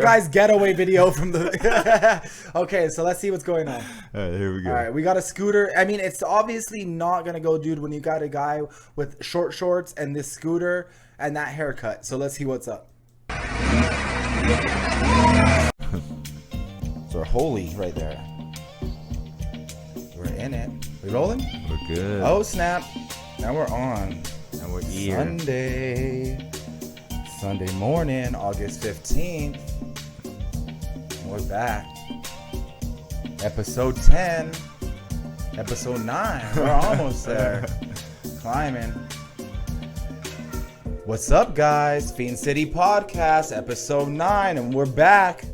guy's getaway video from the... Okay, so let's see what's going on. All right, here we go. All right, we got a scooter. I mean, it's obviously not going to go, dude, when you got a guy with short shorts and this scooter and that haircut. So let's see what's up. So holy right there. We're in it. We rolling? We're good. Oh, snap. Now we're on. And we're here. Sunday morning, August 15th. We're back. Episode 10. Episode 9. We're almost there. Climbing. What's up, guys? FiendCity Podcast, episode 9. And we're back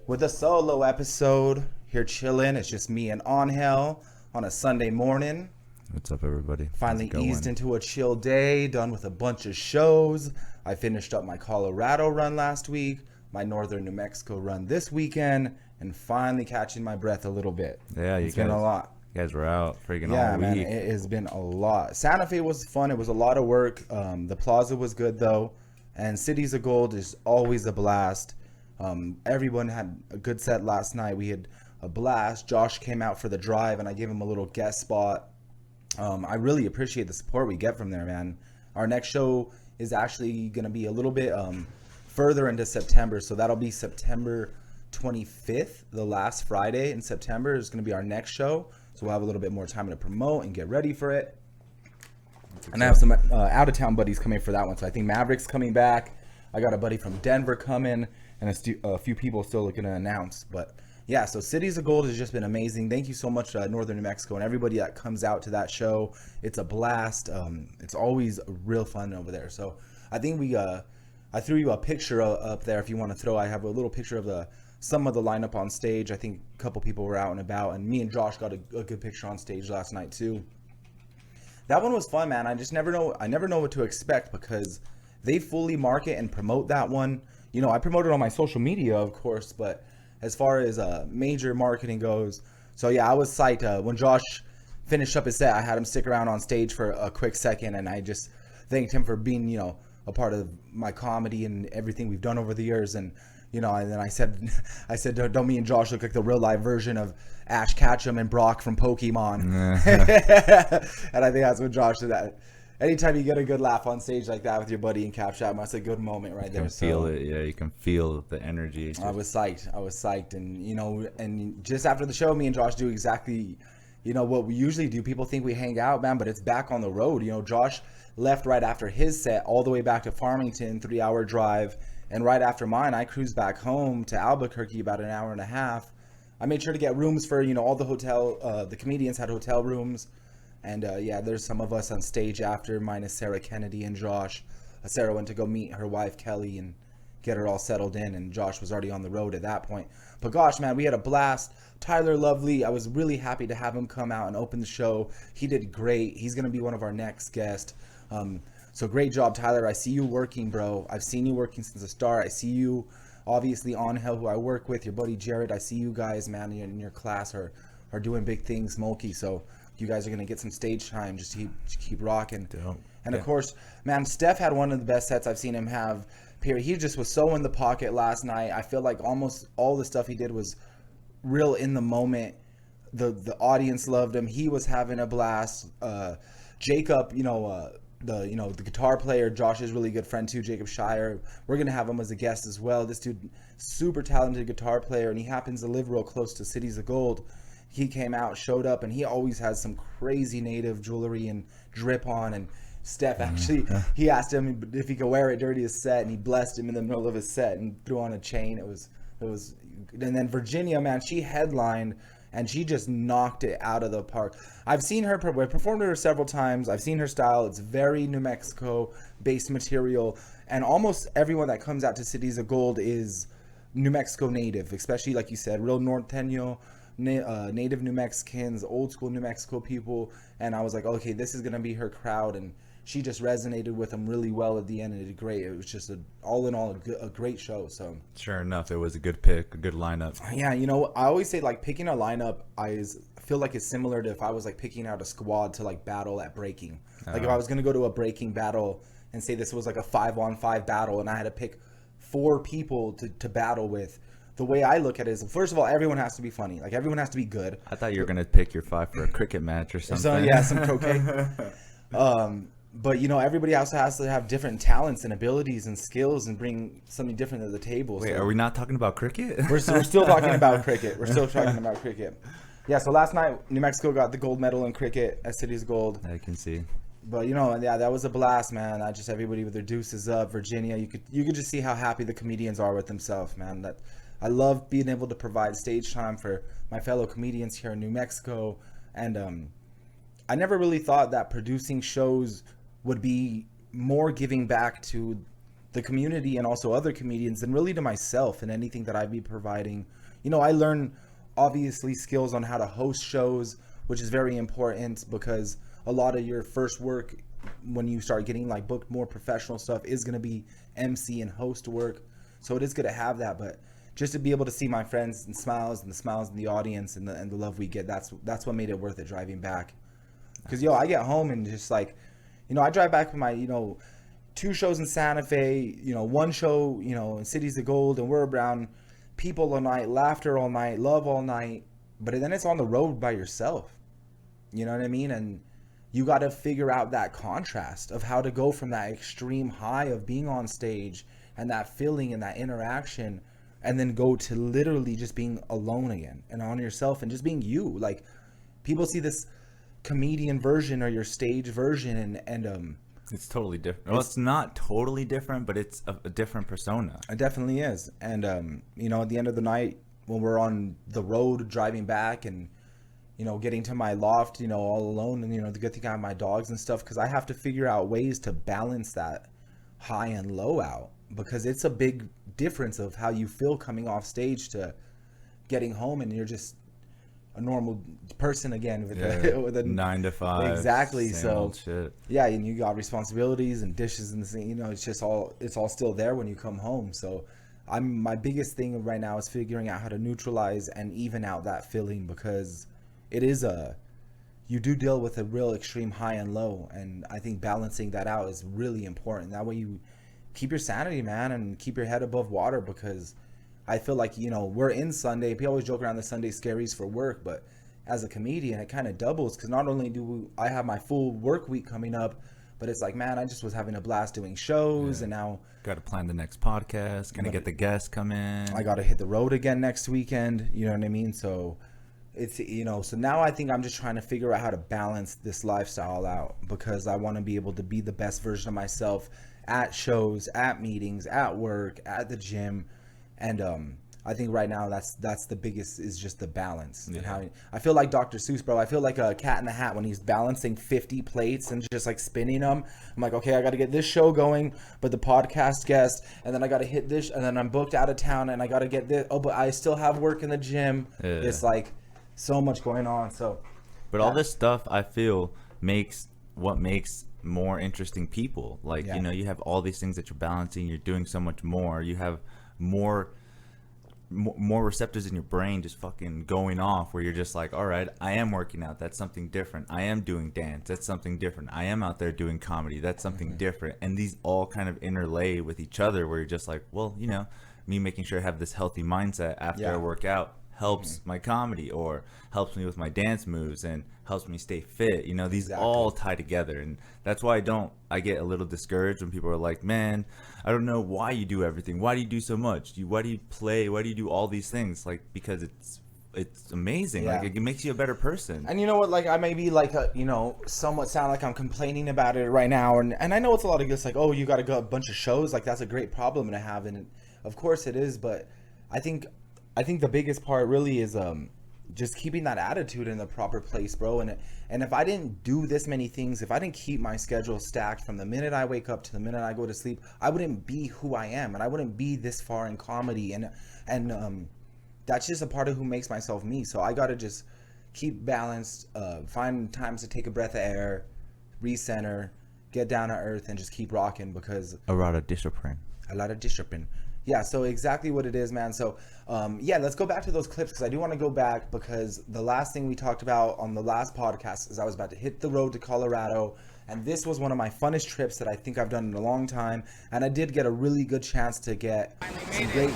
with a solo episode. Here chilling. It's just me and Angel on a Sunday morning. What's up, everybody? Finally eased into a chill day, done with a bunch of shows. I finished up my Colorado run last week, my northern New Mexico run this weekend, and finally catching my breath a little bit. Yeah, it's been a lot. You guys were out freaking all Yeah, week. man, it has been a lot. Santa Fe was fun. It was a lot of work. The plaza was good, though. And Cities of Gold is always a blast. Everyone had a good set last night. We had a blast. Josh came out for the drive, and I gave him a little guest spot. I really appreciate the support we get from there, man. Our next show is actually going to be a little bit further into September. So that'll be September 25th, the last Friday in September is going to be our next show. So we'll have a little bit more time to promote and get ready for it. And I have some out-of-town buddies coming for that one. So I think Maverick's coming back. I got a buddy from Denver coming, and a few people still looking to announce. But yeah, so Cities of Gold has just been amazing. Thank you so much, Northern New Mexico, and everybody that comes out to that show. It's a blast. It's always real fun over there. So I think I threw you a picture up there if you want to throw. I have a little picture of some of the lineup on stage. I think a couple people were out and about, and me and Josh got a good picture on stage last night too. That one was fun, man. I never know what to expect because they fully market and promote that one. You know, I promote it on my social media, of course, but as far as major marketing goes. So yeah, I was psyched. When Josh finished up his set, I had him stick around on stage for a quick second, and I just thanked him for being, you know, a part of my comedy and everything we've done over the years. And, you know, and then I said, don't me and Josh look like the real live version of Ash Ketchum and Brock from Pokemon? And I think that's what Josh said. Anytime you get a good laugh on stage like that with your buddy in Cap Shop, that's a good moment right there. You can feel it. Yeah, you can feel the energy. I was psyched. And, you know, and just after the show, me and Josh do exactly, you know, what we usually do. People think we hang out, man, but it's back on the road. You know, Josh left right after his set all the way back to Farmington, 3-hour drive. And right after mine, I cruised back home to Albuquerque about an hour and a half. I made sure to get rooms for, you know, all the the comedians had hotel rooms. And yeah, there's some of us on stage after, minus Sarah Kennedy and Josh. Sarah went to go meet her wife, Kelly, and get her all settled in. And Josh was already on the road at that point. But gosh, man, we had a blast. Tyler Lovely, I was really happy to have him come out and open the show. He did great. He's going to be one of our next guests. So great job, Tyler. I see you working, bro. I've seen you working since the start. I see you, obviously, Angel, who I work with, your buddy Jared. I see you guys, man, in your class are doing big things, Smokey. So you guys are going to get some stage time. Just keep rocking. Dope. And, of course, man, Steph had one of the best sets I've seen him have, period. He just was so in the pocket last night. I feel like almost all the stuff he did was real in the moment. The audience loved him. He was having a blast. Jacob, the guitar player, Josh's really good friend too, Jacob Shire. We're going to have him as a guest as well. This dude, super talented guitar player, and he happens to live real close to Cities of Gold. He came out, showed up, and he always has some crazy native jewelry and drip on. And Steph actually, he asked him if he could wear it during his set, and he blessed him in the middle of his set and threw on a chain. It was. And then Virginia, man, she headlined, and she just knocked it out of the park. I've seen her, I've performed with her several times. I've seen her style. It's very New Mexico-based material, and almost everyone that comes out to Cities of Gold is New Mexico native, especially, like you said, real norteño, native New Mexicans, old school New Mexico people. And I was like, okay, this is going to be her crowd, and she just resonated with them really well at the end, and it did great. It was just all in all a great show. So sure enough, it was a good pick, a good lineup. Yeah, you know, I always say, like, picking a lineup, I feel like it's similar to if I was like picking out a squad to like battle at breaking. Like if I was gonna go to a breaking battle and say this was like a 5-on-5 battle, and I had to pick 4 people to battle with. The way I look at it is, first of all, everyone has to be funny. Like, everyone has to be good. I thought you were gonna pick your 5 for a cricket match or something. So yeah, some croquet. But you know, everybody also has to have different talents and abilities and skills and bring something different to the table. Wait, so are we not talking about cricket? we're still talking about cricket. We're still talking about cricket. Yeah. So last night, New Mexico got the gold medal in cricket at City's Gold. I can see. But you know, yeah, that was a blast, man. I just everybody with their deuces up. Virginia, you could just see how happy the comedians are with themselves, man. That I love being able to provide stage time for my fellow comedians here in New Mexico, and I never really thought that producing shows would be more giving back to the community and also other comedians than really to myself and anything that I'd be providing. You know, I learned obviously skills on how to host shows, which is very important because a lot of your first work when you start getting like booked more professional stuff is going to be MC and host work. So it is good to have that, but just to be able to see my friends and the smiles in the audience and the love we get, that's what made it worth it driving back. Because, I get home and just like, I drive back from my, 2 shows in Santa Fe, 1 show, in Cities of Gold, and we're around people all night, laughter all night, love all night. But then it's on the road by yourself. You know what I mean? And you got to figure out that contrast of how to go from that extreme high of being on stage and that feeling and that interaction, and then go to literally just being alone again and on yourself and just being you. Like, people see this comedian version or your stage version and it's totally different. Well, it's not totally different, but it's a different persona. It definitely is. And at the end of the night when we're on the road driving back and getting to my loft all alone, and the good thing I have my dogs and stuff, because I have to figure out ways to balance that high and low out, because it's a big difference of how you feel coming off stage to getting home and you're just a normal person again with a 9 to 5. Exactly. Same So old shit. yeah, and you got responsibilities and dishes and the thing, it's all still there when you come home. So my biggest thing right now is figuring out how to neutralize and even out that feeling, because it is you do deal with a real extreme high and low, and I think balancing that out is really important. That way you keep your sanity, man, and keep your head above water, because I feel like, we're in Sunday. People always joke around the Sunday scaries for work, but as a comedian, it kind of doubles, because not only do I have my full work week coming up, but it's like, man, I just was having a blast doing shows, and now got to plan the next podcast. Gonna get the guests come in. I got to hit the road again next weekend. You know what I mean? So it's, so now I think I'm just trying to figure out how to balance this lifestyle out, because I want to be able to be the best version of myself at shows, at meetings, at work, at the gym. And I think right now that's the biggest, is just the balance. Yeah. And how I feel like Dr. Seuss, bro. I feel like a cat in the hat when he's balancing 50 plates and just like spinning them. I'm like, okay, I got to get this show going, but the podcast guest, and then I got to hit this, and then I'm booked out of town, and I got to get this. Oh, but I still have work in the gym. Yeah. It's like so much going on. So, but all this stuff, I feel, makes more interesting people. Like, you have all these things that you're balancing. You're doing so much more. You have more receptors in your brain just fucking going off, where you're just like, all right, I am working out, that's something different. I am doing dance, that's something different. I am out there doing comedy, that's something different. And these all kind of interlay with each other, where you're just like, well, me making sure I have this healthy mindset after I work out helps my comedy, or helps me with my dance moves, and helps me stay fit. These all tie together. And that's why I get a little discouraged when people are like, man, I don't know why you do everything. Why do you do so much? Why do you play? Why do you do all these things? Like, because it's amazing. Like, it makes you a better person. And you know what, like, I may be like somewhat sound like I'm complaining about it right now, and I know it's a lot of this, like, oh, you got to go a bunch of shows, like that's a great problem to have, and of course it is, but I think the biggest part really is just keeping that attitude in the proper place, bro. And if I didn't do this many things, if I didn't keep my schedule stacked from the minute I wake up to the minute I go to sleep, I wouldn't be who I am, and I wouldn't be this far in comedy. And that's just a part of who makes myself me. So I got to just keep balanced, find times to take a breath of air, recenter, get down to earth, and just keep rocking, because A lot of discipline. Yeah, so exactly what it is, man. So, let's go back to those clips, because I do want to go back, because the last thing we talked about on the last podcast is I was about to hit the road to Colorado, And this was one of my funnest trips that I think I've done in a long time. And I did get a really good chance to get some great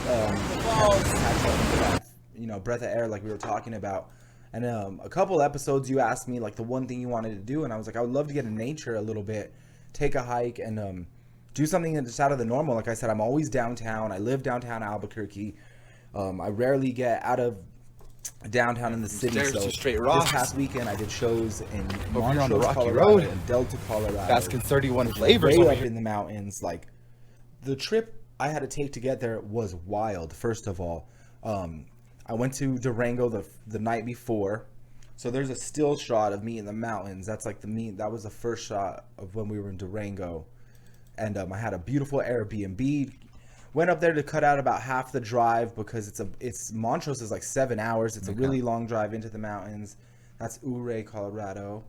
breath of air like we were talking about. And a couple episodes you asked me like the one thing you wanted to do, and I was like, I would love to get in nature a little bit, take a hike, and do something that's out of the normal. Like I said, I'm always downtown. I live downtown Albuquerque. I rarely get out of downtown in the city. So this past weekend I did shows in Montrose, Colorado, and Delta, Colorado. Baskin 31 flavors way up in the mountains. Like the trip I had to take to get there was wild. First of all, I went to Durango the night before, so there's a still shot of me in the mountains. That's like that was the first shot of when we were in Durango, and I had a beautiful Airbnb. Went up there to cut out about half the drive because it's Montrose is like 7 hours. It's a really long drive into the mountains. That's Ouray, Colorado.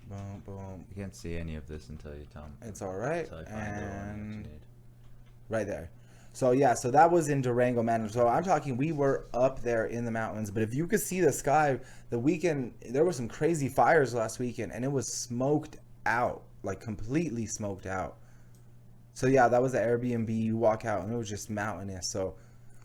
Boom, boom. You can't see any of this until you tell me. It's all right. Until I find And right there. So yeah, so that was in Durango, man. So I'm talking, we were up there in the mountains, but if you could see the sky, the weekend, there were some crazy fires last weekend, and it was smoked out, like completely smoked out. So yeah, that was the Airbnb. You walk out and it was just mountainous. So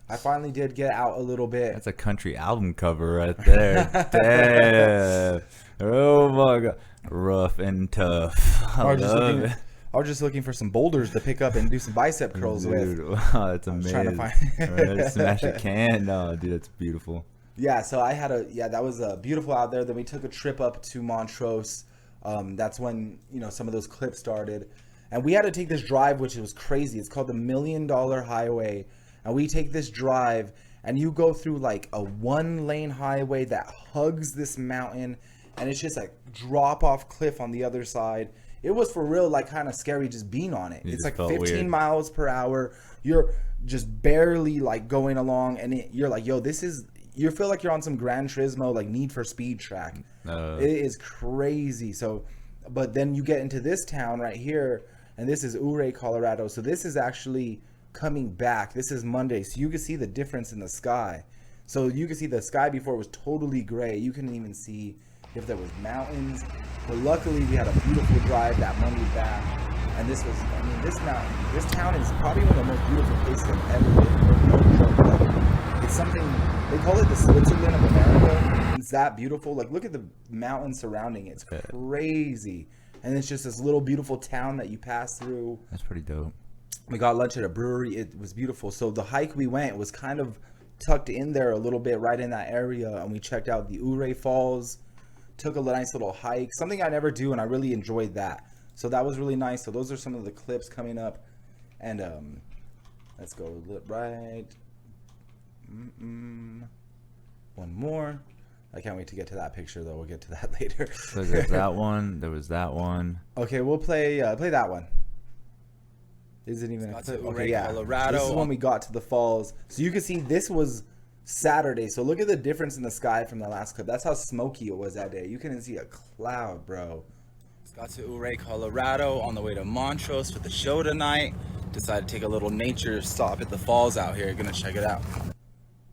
I finally did get out a little bit. That's a country album cover right there. Damn. Oh my God. Rough and tough. I love it. I was just looking for some boulders to pick up and do some bicep curls with. Wow, that's amazing. Trying to find smash a can. No, dude, that's beautiful. Yeah, so that was beautiful out there. Then we took a trip up to Montrose. That's when, some of those clips started. And we had to take this drive, which was crazy. It's called the $1 Million Highway. And we take this drive, and you go through like a 1-lane highway that hugs this mountain. And it's just a drop-off cliff on the other side. It was for real, like kind of scary just being on it. It's like 15 miles per hour. You're just barely like going along, and you're like, yo, you feel like you're on some Gran Turismo, like Need for Speed track. It is crazy. So, but then you get into this town right here, and this is Ouray, Colorado. So this is actually coming back. This is Monday. So you can see the difference in the sky. So you can see the sky before was totally gray. You couldn't even see if there was mountains. But luckily we had a beautiful drive that Monday back. And this town is probably one of the most beautiful places I've ever been. No joke. Like, it's something, they call it the Switzerland of America. It's that beautiful. Like, look at the mountains surrounding it. It's crazy. And it's just this little beautiful town that you pass through. That's pretty dope. We got lunch at a brewery. It was beautiful. So the hike we went was kind of tucked in there a little bit, right in that area. And we checked out the Ouray Falls. Took a nice little hike, something I never do, and I really enjoyed that. So that was really nice. So those are some of the clips coming up, and let's go right. One more. I can't wait to get to that picture though. We'll get to that later. So there's that one. There was that one. Okay, we'll play that one. Isn't even a clip. Okay, yeah. Colorado. This is when we got to the falls. So you can see this was Saturday. So look at the difference in the sky from the last clip. That's how smoky it was that day. You couldn't see a cloud, bro. Just got to Ouray, Colorado on the way to Montrose for the show tonight. Decided to take a little nature stop at the falls out here. Gonna check it out.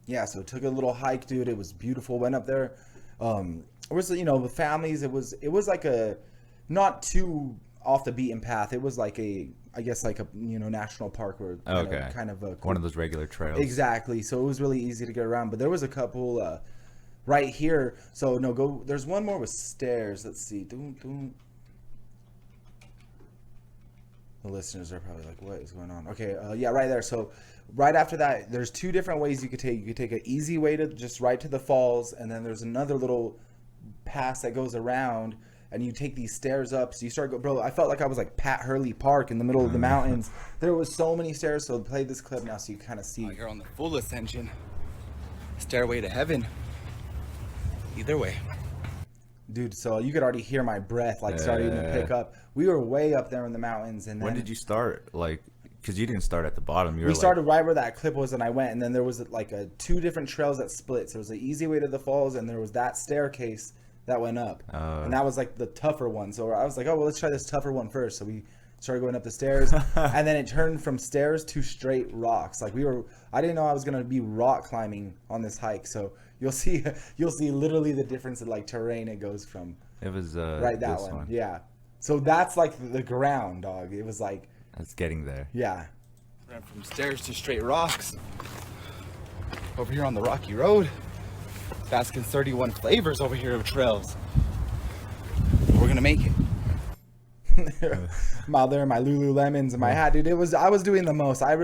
Yeah, so took a little hike, dude. It was beautiful. Went up there. It was, with families. It was like a not too off the beaten path. It was like a national park where kind of one of those regular trails. Exactly. So it was really easy to get around. But there was a couple right here. So there's one more with stairs. Let's see. The listeners are probably like, what is going on? Okay. Yeah, right there. So right after that, there's two different ways you could take. You could take an easy way to just right to the falls, and then there's another little pass that goes around. And you take these stairs up, so you start bro. I felt like I was like Pat Hurley Park in the middle of the mountains. There was so many stairs. So play this clip now, so you kind of see. You're on the full ascension, stairway to heaven. Either way, dude. So you could already hear my breath like starting to pick up. We were way up there in the mountains, and when did you start? Like, because you didn't start at the bottom. We started right where that clip was, and I went, and then there was like two different trails that split. So there was an easy way to the falls, and there was that staircase that went up, and that was like the tougher one. So I was like, oh well, let's try this tougher one first. So we started going up the stairs, and then it turned from stairs to straight rocks. Like I didn't know I was gonna be rock climbing on this hike. So you'll see literally the difference in like terrain it goes from. It was right that one. Yeah. So that's like the ground, dog. It was like, That's getting there. yeah. Ran from stairs to straight rocks. Over here on the rocky road. Baskin's 31 flavors over here of trails. We're gonna make it. I'm out there in my Lululemons and my hat, dude. I was doing the most. I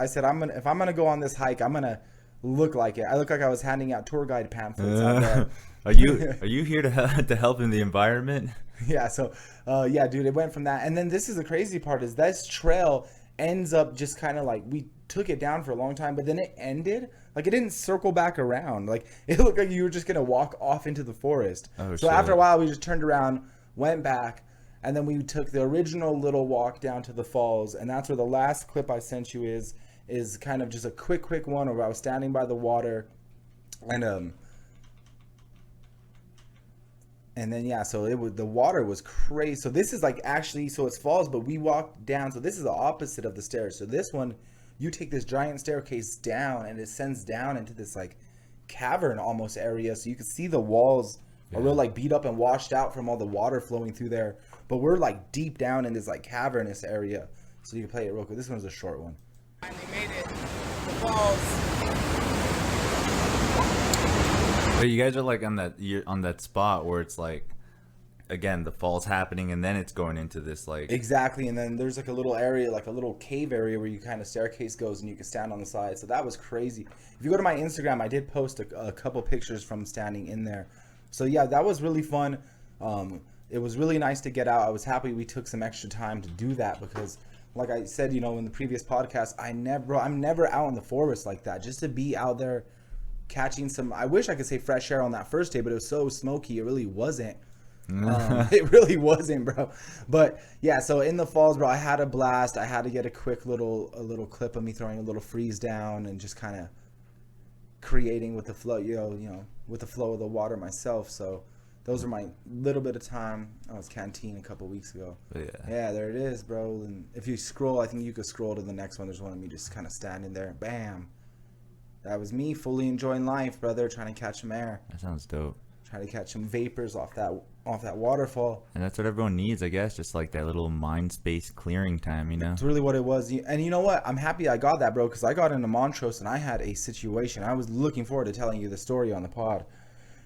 said if I'm gonna go on this hike, I'm gonna look like it. I look like I was handing out tour guide pamphlets out there. Are you here to help in the environment? Yeah, so yeah, dude, it went from that, and then this is the crazy part is this trail ends up just kind of like we took it down for a long time, but then it ended like it didn't circle back around. Like it looked like you were just gonna walk off into the forest. Oh, so shit. after a while, we just turned around, went back, and then we took the original little walk down to the falls, and that's where the last clip I sent you is kind of just a quick one where I was standing by the water, and then yeah, so the water was crazy. So this is like actually, so it's falls, but we walked down. So this is the opposite of the stairs. So this one, you take this giant staircase down, and it sends down into this like cavern almost area. So you can see the walls are real like beat up and washed out from all the water flowing through there. But we're like deep down in this like cavernous area. So you can play it real quick. This one's a short one. Finally made it. The falls. But you guys are like on that spot where it's like, again, the fall's happening and then it's going into this like. Exactly, and then there's like a little area, like a little cave area where you kind of staircase goes and you can stand on the side. So that was crazy. If you go to my Instagram, I did post a couple pictures from standing in there. So yeah, that was really fun. It was really nice to get out. I was happy we took some extra time to do that because, like I said, you know, in the previous podcast, I'm never out in the forest like that. Just to be out there catching some, I wish I could say fresh air on that first day, but it was so smoky. It really wasn't. It really wasn't, bro. But yeah, so in the falls, bro, I had a blast. I had to get a quick little clip of me throwing a little freeze down and just kind of creating with the flow, you know, with the flow of the water myself. So those are my little bit of time. I was Canteen a couple weeks ago. Yeah, there it is, bro. And if you scroll, I think you could scroll to the next one. There's one of me just kind of standing there. Bam. That was me fully enjoying life, brother, trying to catch some air. That sounds dope. Trying to catch some vapors off that waterfall. And that's what everyone needs, I guess, just like that little mind space clearing time, you know? It's really what it was. And you know what? I'm happy I got that, bro, because I got into Montrose and I had a situation. I was looking forward to telling you the story on the pod.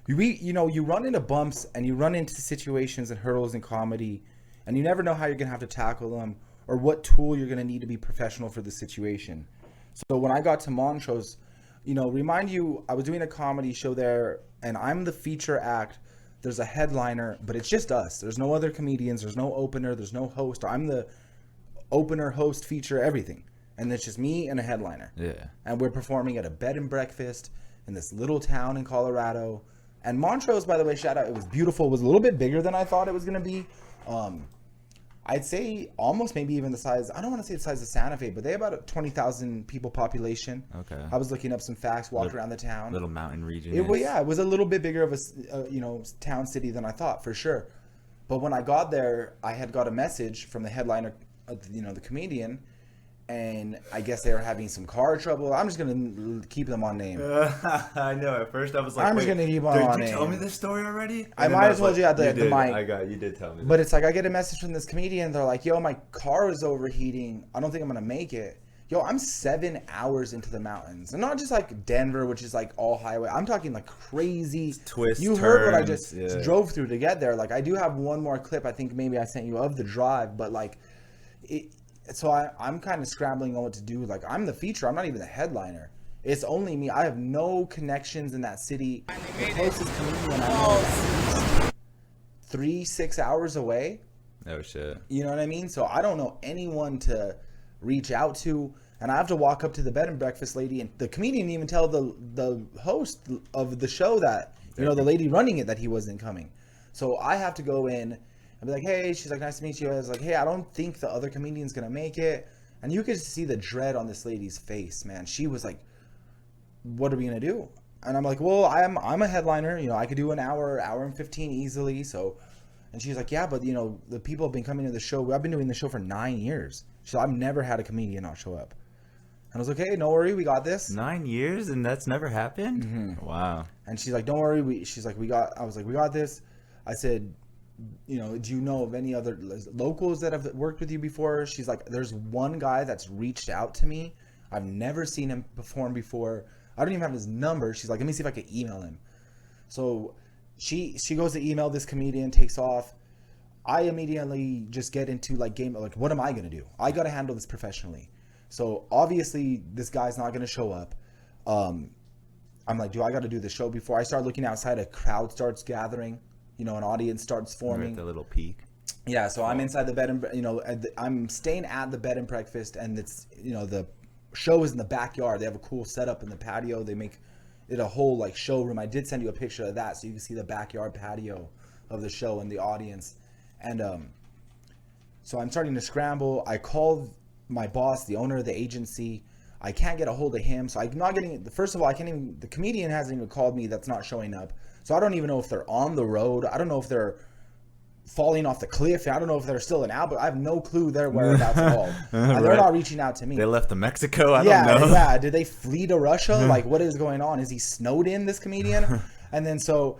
You run into bumps and you run into situations and hurdles in comedy, and you never know how you're going to have to tackle them or what tool you're going to need to be professional for the situation. So when I got to Montrose, you know, remind you, I was doing a comedy show there, and I'm the feature act. There's a headliner, but it's just us. There's no other comedians. There's no opener. There's no host. I'm the opener, host, feature, everything. And it's just me and a headliner. Yeah. And we're performing at a bed and breakfast in this little town in Colorado. And Montrose, by the way, shout out, it was beautiful. It was a little bit bigger than I thought it was going to be. I'd say almost maybe even the size, I don't want to say the size of Santa Fe, but they have about a 20,000 people population. Okay. I was looking up some facts, walked around the town. Little mountain region. It was a little bit bigger of a town city than I thought, for sure. But when I got there, I had got a message from the headliner, the comedian, and I guess they were having some car trouble. I'm just going to keep them on name. I know. At first I was like, I'm just going to keep them on name. Did you tell me this story already? I might have told you at the mic. You did tell me. But it's like I get a message from this comedian. They're like, yo, my car is overheating. I don't think I'm going to make it. Yo, I'm 7 hours into the mountains. And not just like Denver, which is like all highway. I'm talking like crazy twists. You heard what I just drove through to get there. Like I do have one more clip. I think maybe I sent you of the drive. But like it. So I'm kind of scrambling on what to do. Like, I'm the feature. I'm not even the headliner. It's only me. I have no connections in that city. The closest comedian I know is 3-6 hours away. Oh, shit. You know what I mean? So I don't know anyone to reach out to. And I have to walk up to the bed and breakfast lady. And the comedian didn't even tell the host of the show that, the lady running it, that he wasn't coming. So I have to go in. I'd be like, hey, she's like, nice to meet you. I was like, hey, I don't think the other comedian's going to make it. And you could see the dread on this lady's face, man. She was like, what are we going to do? And I'm like, well, I'm a headliner. I could do an hour and 15 easily. So, and she's like, yeah, but, the people have been coming to the show. I've been doing the show for 9 years. So I've never had a comedian not show up. And I was like, okay, no worry, we got this. 9 years and that's never happened? Mm-hmm. Wow. And she's like, don't worry. I was like, we got this. I said, do you know of any other locals that have worked with you before? She's like, there's one guy that's reached out to me. I've never seen him perform before. I don't even have his number. She's like, let me see if I can email him. So she goes to email this comedian, takes off. I immediately just get into like what am I going to do? I got to handle this professionally. So obviously this guy's not going to show up. I'm like, do I got to do the show before I start looking outside? A crowd starts gathering, an audience starts forming. The little peak. Yeah. So I'm inside the bed and, I'm staying at the bed and breakfast, and it's, the show is in the backyard. They have a cool setup in the patio. They make it a whole like showroom. I did send you a picture of that so you can see the backyard patio of the show and the audience. And so I'm starting to scramble. I called my boss, the owner of the agency. I can't get a hold of him. So I'm not getting, first of all, the comedian hasn't even called me that's not showing up. So I don't even know if they're on the road. I don't know if they're falling off the cliff. I don't know if they're still in Albert. I have no clue their whereabouts at all. Right. They're not reaching out to me. They left to Mexico? I don't know. Yeah. Did they flee to Russia? Like, what is going on? Is he snowed in, this comedian? And then so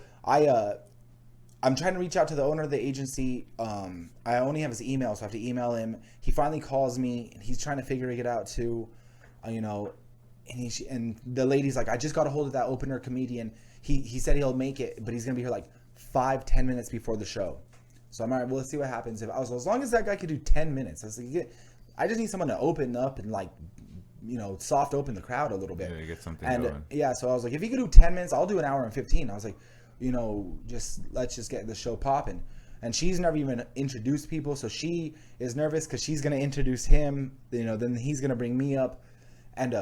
I'm trying to reach out to the owner of the agency. I only have his email, so I have to email him. He finally calls me, and he's trying to figure it out too, and the lady's like, I just got a hold of that opener comedian. He said he'll make it, but he's going to be here like 5-10 minutes before the show. So I'm all right, well, let's see what happens. As long as that guy could do 10 minutes. I just need someone to open up and like, soft open the crowd a little bit. Yeah, get something going. Yeah, so I was like, if he could do 10 minutes, I'll do an hour and 15. I was like, let's just get the show popping. And she's never even introduced people, so she is nervous because she's going to introduce him, then he's going to bring me up. And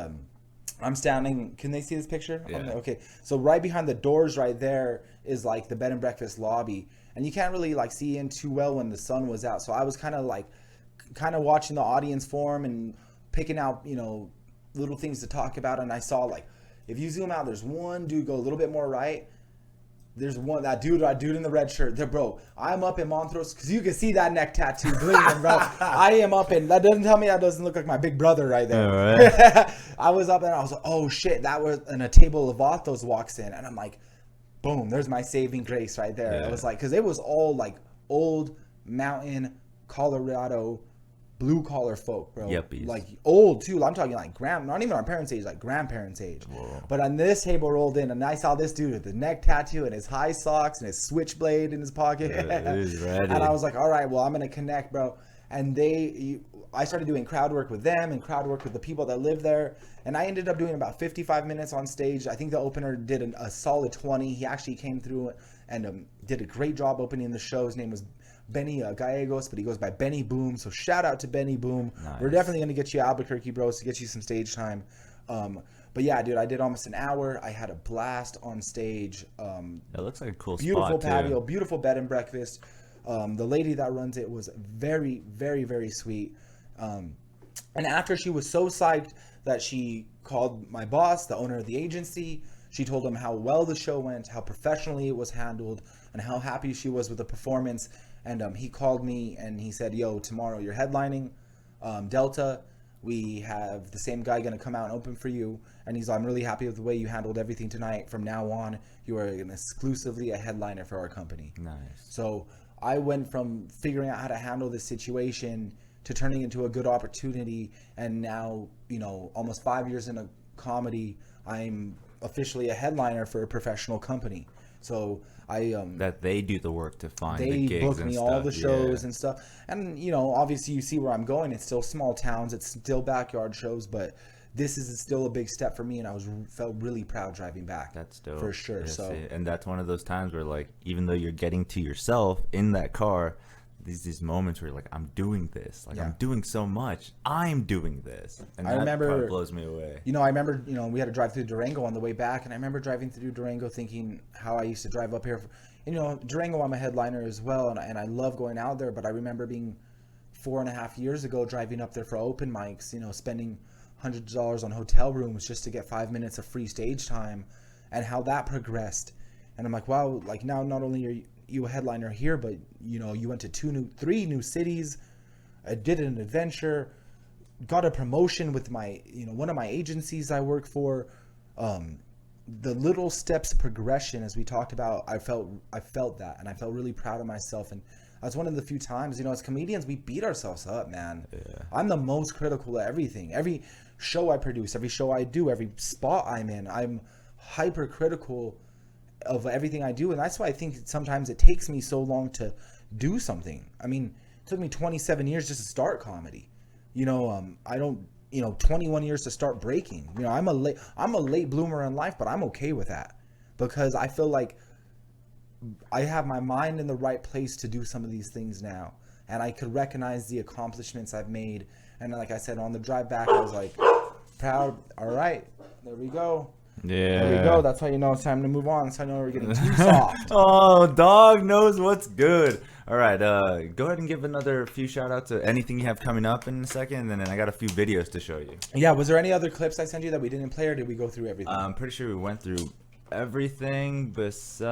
I'm standing, can they see this picture? Yeah. Okay, so right behind the doors right there is like the bed and breakfast lobby. And you can't really like see in too well when the sun was out. So I was kind of watching the audience form and picking out, little things to talk about. And I saw like, if you zoom out, there's one dude go a little bit more right. There's that dude in the red shirt there, bro. I'm up in Montrose because you can see that neck tattoo bleeding, bro. I am up in, that doesn't tell me that doesn't look like my big brother right there. Right. I was up and I was like, oh shit, that was, and a table of Vatos walks in and I'm like, boom, there's my saving grace right there. Yeah. I was like, because it was all like old mountain Colorado blue collar folk, bro. Yuppies. Like old too. I'm talking like not even our parents' age, like grandparents' age. Whoa. But on this table rolled in, and I saw this dude with the neck tattoo and his high socks and his switchblade in his pocket. And I was like, all right, well, I'm gonna connect, bro. And I started doing crowd work with them and crowd work with the people that live there. And I ended up doing about 55 minutes on stage. I think the opener did a solid 20. He actually came through and did a great job opening the show. His name was Benny Gallegos, but he goes by Benny Boom. So shout out to Benny Boom. Nice. We're definitely going to get you Albuquerque, bros, to get you some stage time. But yeah, dude, I did almost an hour. I had a blast on stage. It looks like a cool beautiful spot, patio, too. Beautiful bed and breakfast. The lady that runs it was very, very, very sweet. And after she was so psyched that she called my boss, the owner of the agency, she told him how well the show went, how professionally it was handled, and how happy she was with the performance. And he called me and he said, yo, tomorrow you're headlining Delta. We have the same guy going to come out and open for you. And he's like, I'm really happy with the way you handled everything tonight. From now on, you are exclusively a headliner for our company. Nice. So I went from figuring out how to handle this situation to turning into a good opportunity. And now, almost 5 years into comedy, I'm officially a headliner for a professional company. So that they do the work to find the gigs and stuff. They book me all the shows yeah. and stuff. And, obviously you see where I'm going. It's still small towns. It's still backyard shows. But this is still a big step for me. And I felt really proud driving back. That's dope. For sure. Yes, so, and that's one of those times where, like, even though you're getting to yourself in that car, these moments where you're like, I'm doing this. Like, yeah. I'm doing so much. I'm doing this. And I remember, part blows me away. I remember, we had to drive through Durango on the way back. And I remember driving through Durango thinking how I used to drive up here. Durango, I'm a headliner as well. And I love going out there. But I remember being 4.5 years ago driving up there for open mics, spending hundreds of dollars on hotel rooms just to get 5 minutes of free stage time, and how that progressed. And I'm like, wow, like now not only are you a headliner here, but you went to 3 new cities, did an adventure, got a promotion with my one of my agencies I work for, the little steps of progression, as we talked about, I felt that, and I felt really proud of myself. And that's one of the few times, as comedians, we beat ourselves up, man. Yeah. I'm the most critical of everything. Every show I produce, every show I do, every spot I'm in, I'm hypercritical of everything I do. And that's why I think sometimes it takes me so long to do something. I mean, it took me 27 years just to start comedy. I don't, 21 years to start breaking. I'm a late bloomer in life, but I'm okay with that because I feel like I have my mind in the right place to do some of these things now. And I could recognize the accomplishments I've made. And like I said, on the drive back, I was like, proud. All right, there we go. Yeah. There we go. That's how you know it's time to move on. That's how you know we're getting too soft. Oh, dog knows what's good. All right, go ahead and give another few shout outs to anything you have coming up in a second, and then I got a few videos to show you. Yeah, was there any other clips I sent you that we didn't play, or did we go through everything? I'm pretty sure we went through everything besides...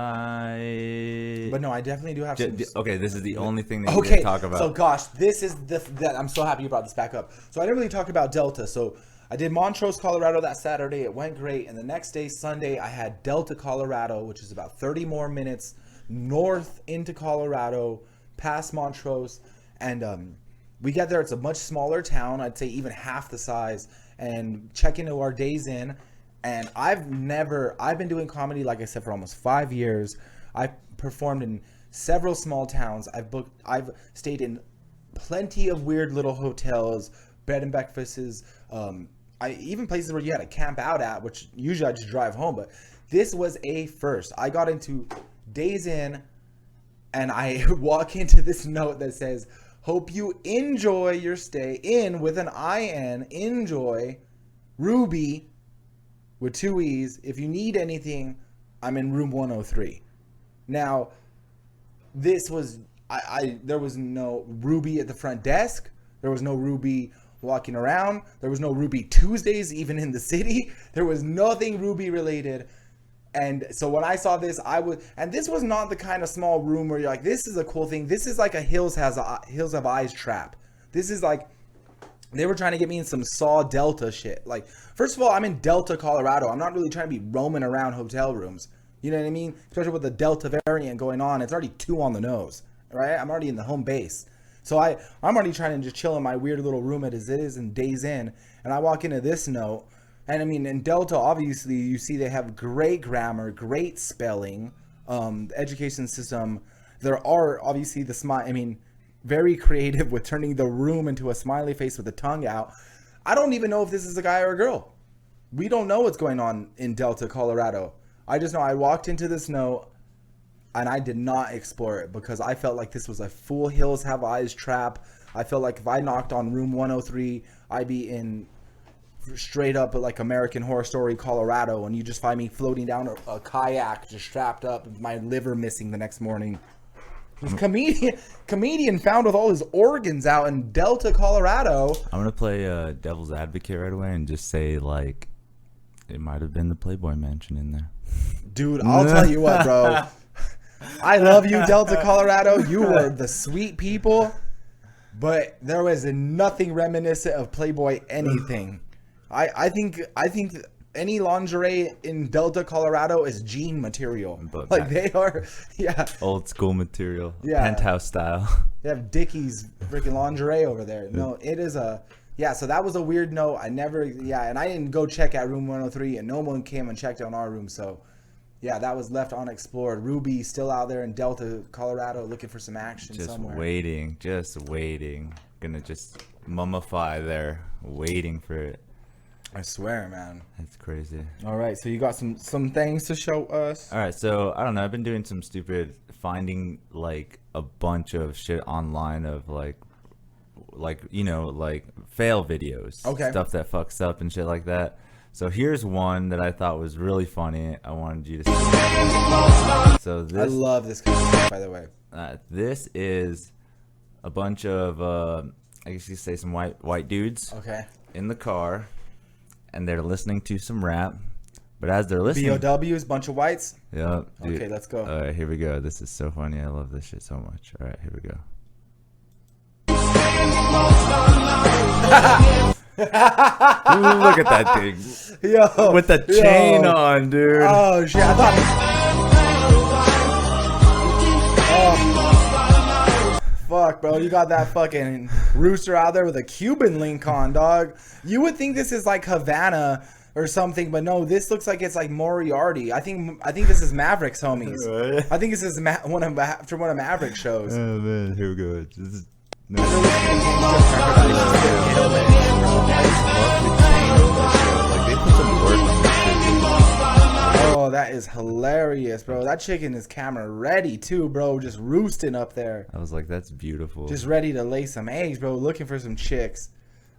But no, I definitely do have some... Okay, this is the only thing that you didn't talk about. So gosh, this is that I'm so happy you brought this back up. So I didn't really talk about Delta. So I did Montrose, Colorado that Saturday. It went great. And the next day, Sunday, I had Delta, Colorado, which is about 30 more minutes north into Colorado, past Montrose. And we get there. It's a much smaller town. I'd say even half the size. And check into our days in. And I've been doing comedy, like I said, for almost 5 years. I've performed in several small towns. I've stayed in plenty of weird little hotels, bed and breakfasts, even places where you had to camp out at, which usually I just drive home. But this was a first. I got into Days Inn, and I walk into this note that says, "Hope you enjoy your stay in," with an IN, enjoy, Ruby, with 2 E's. If you need anything, I'm in room 103. Now, this was, there was no Ruby at the front desk. There was no Ruby walking around. There was no Ruby Tuesdays, even in the city. There was nothing Ruby related. And so when I saw this, and this was not the kind of small room where you're like, this is a cool thing. This is like a Hills Have Eyes trap. This is like, they were trying to get me in some Saw Delta shit. Like, first of all, I'm in Delta, Colorado. I'm not really trying to be roaming around hotel rooms. You know what I mean? Especially with the Delta variant going on. It's already 2 on the nose, right? I'm already in the home base. So I'm already trying to just chill in my weird little room as it is in Days Inn. And I walk into this note. And I mean, in Delta, obviously, you see they have great grammar, great spelling, the education system. There are obviously very creative with turning the room into a smiley face with the tongue out. I don't even know if this is a guy or a girl. We don't know what's going on in Delta, Colorado. I just know I walked into this note and I did not explore it because I felt like this was a full Hills Have Eyes trap. I felt like if I knocked on room 103, I'd be in straight up like American Horror Story, Colorado, and you just find me floating down a kayak, just strapped up, with my liver missing the next morning. This comedian found with all his organs out in Delta, Colorado. I'm gonna play devil's advocate right away and just say, like, it might have been the Playboy Mansion in there. Dude, I'll tell you what, bro. I love you, Delta, Colorado. You were the sweet people, but there was nothing reminiscent of Playboy anything. I think any lingerie in Delta, Colorado is jean material. But like they are, yeah. Old school material. Yeah. Penthouse style. They have Dickies freaking lingerie over there. No, it is so that was a weird note. And I didn't go check out room 103 and no one came and checked on our room. So yeah, that was left unexplored. Ruby still out there in Delta, Colorado looking for some action somewhere. Just waiting. Gonna just mummify there, waiting for it. I swear, man. That's crazy. All right, so you got some things to show us. All right, so I don't know. I've been doing some finding like a bunch of shit online of like fail videos. Okay. Stuff that fucks up and shit like that. So here's one that I thought was really funny. I wanted you to see. So this, I love this kind of stuff, by the way. This is a bunch of I guess you could say some white dudes. Okay. In the car. And they're listening to some rap, but as they're listening, BOWs, bunch of whites. Yeah. Okay, let's go. All right, here we go. This is so funny. I love this shit so much. All right, here we go. Look at that thing. Yo, With the chain on, dude. Oh shit! I thought. Oh. Fuck, bro! You got that fucking rooster out there with a Cuban link on, dog. You would think this is like Havana or something, but no, this looks like it's like Moriarty. I think this is Maverick's homies. Right. I think this is one of Maverick's shows. Oh man, here we go. This is. They Like they put some work on this shit. Oh, that is hilarious, bro. That chicken is camera ready too, bro. Just roosting up there. I was like, that's beautiful. Just ready to lay some eggs, bro. Looking for some chicks.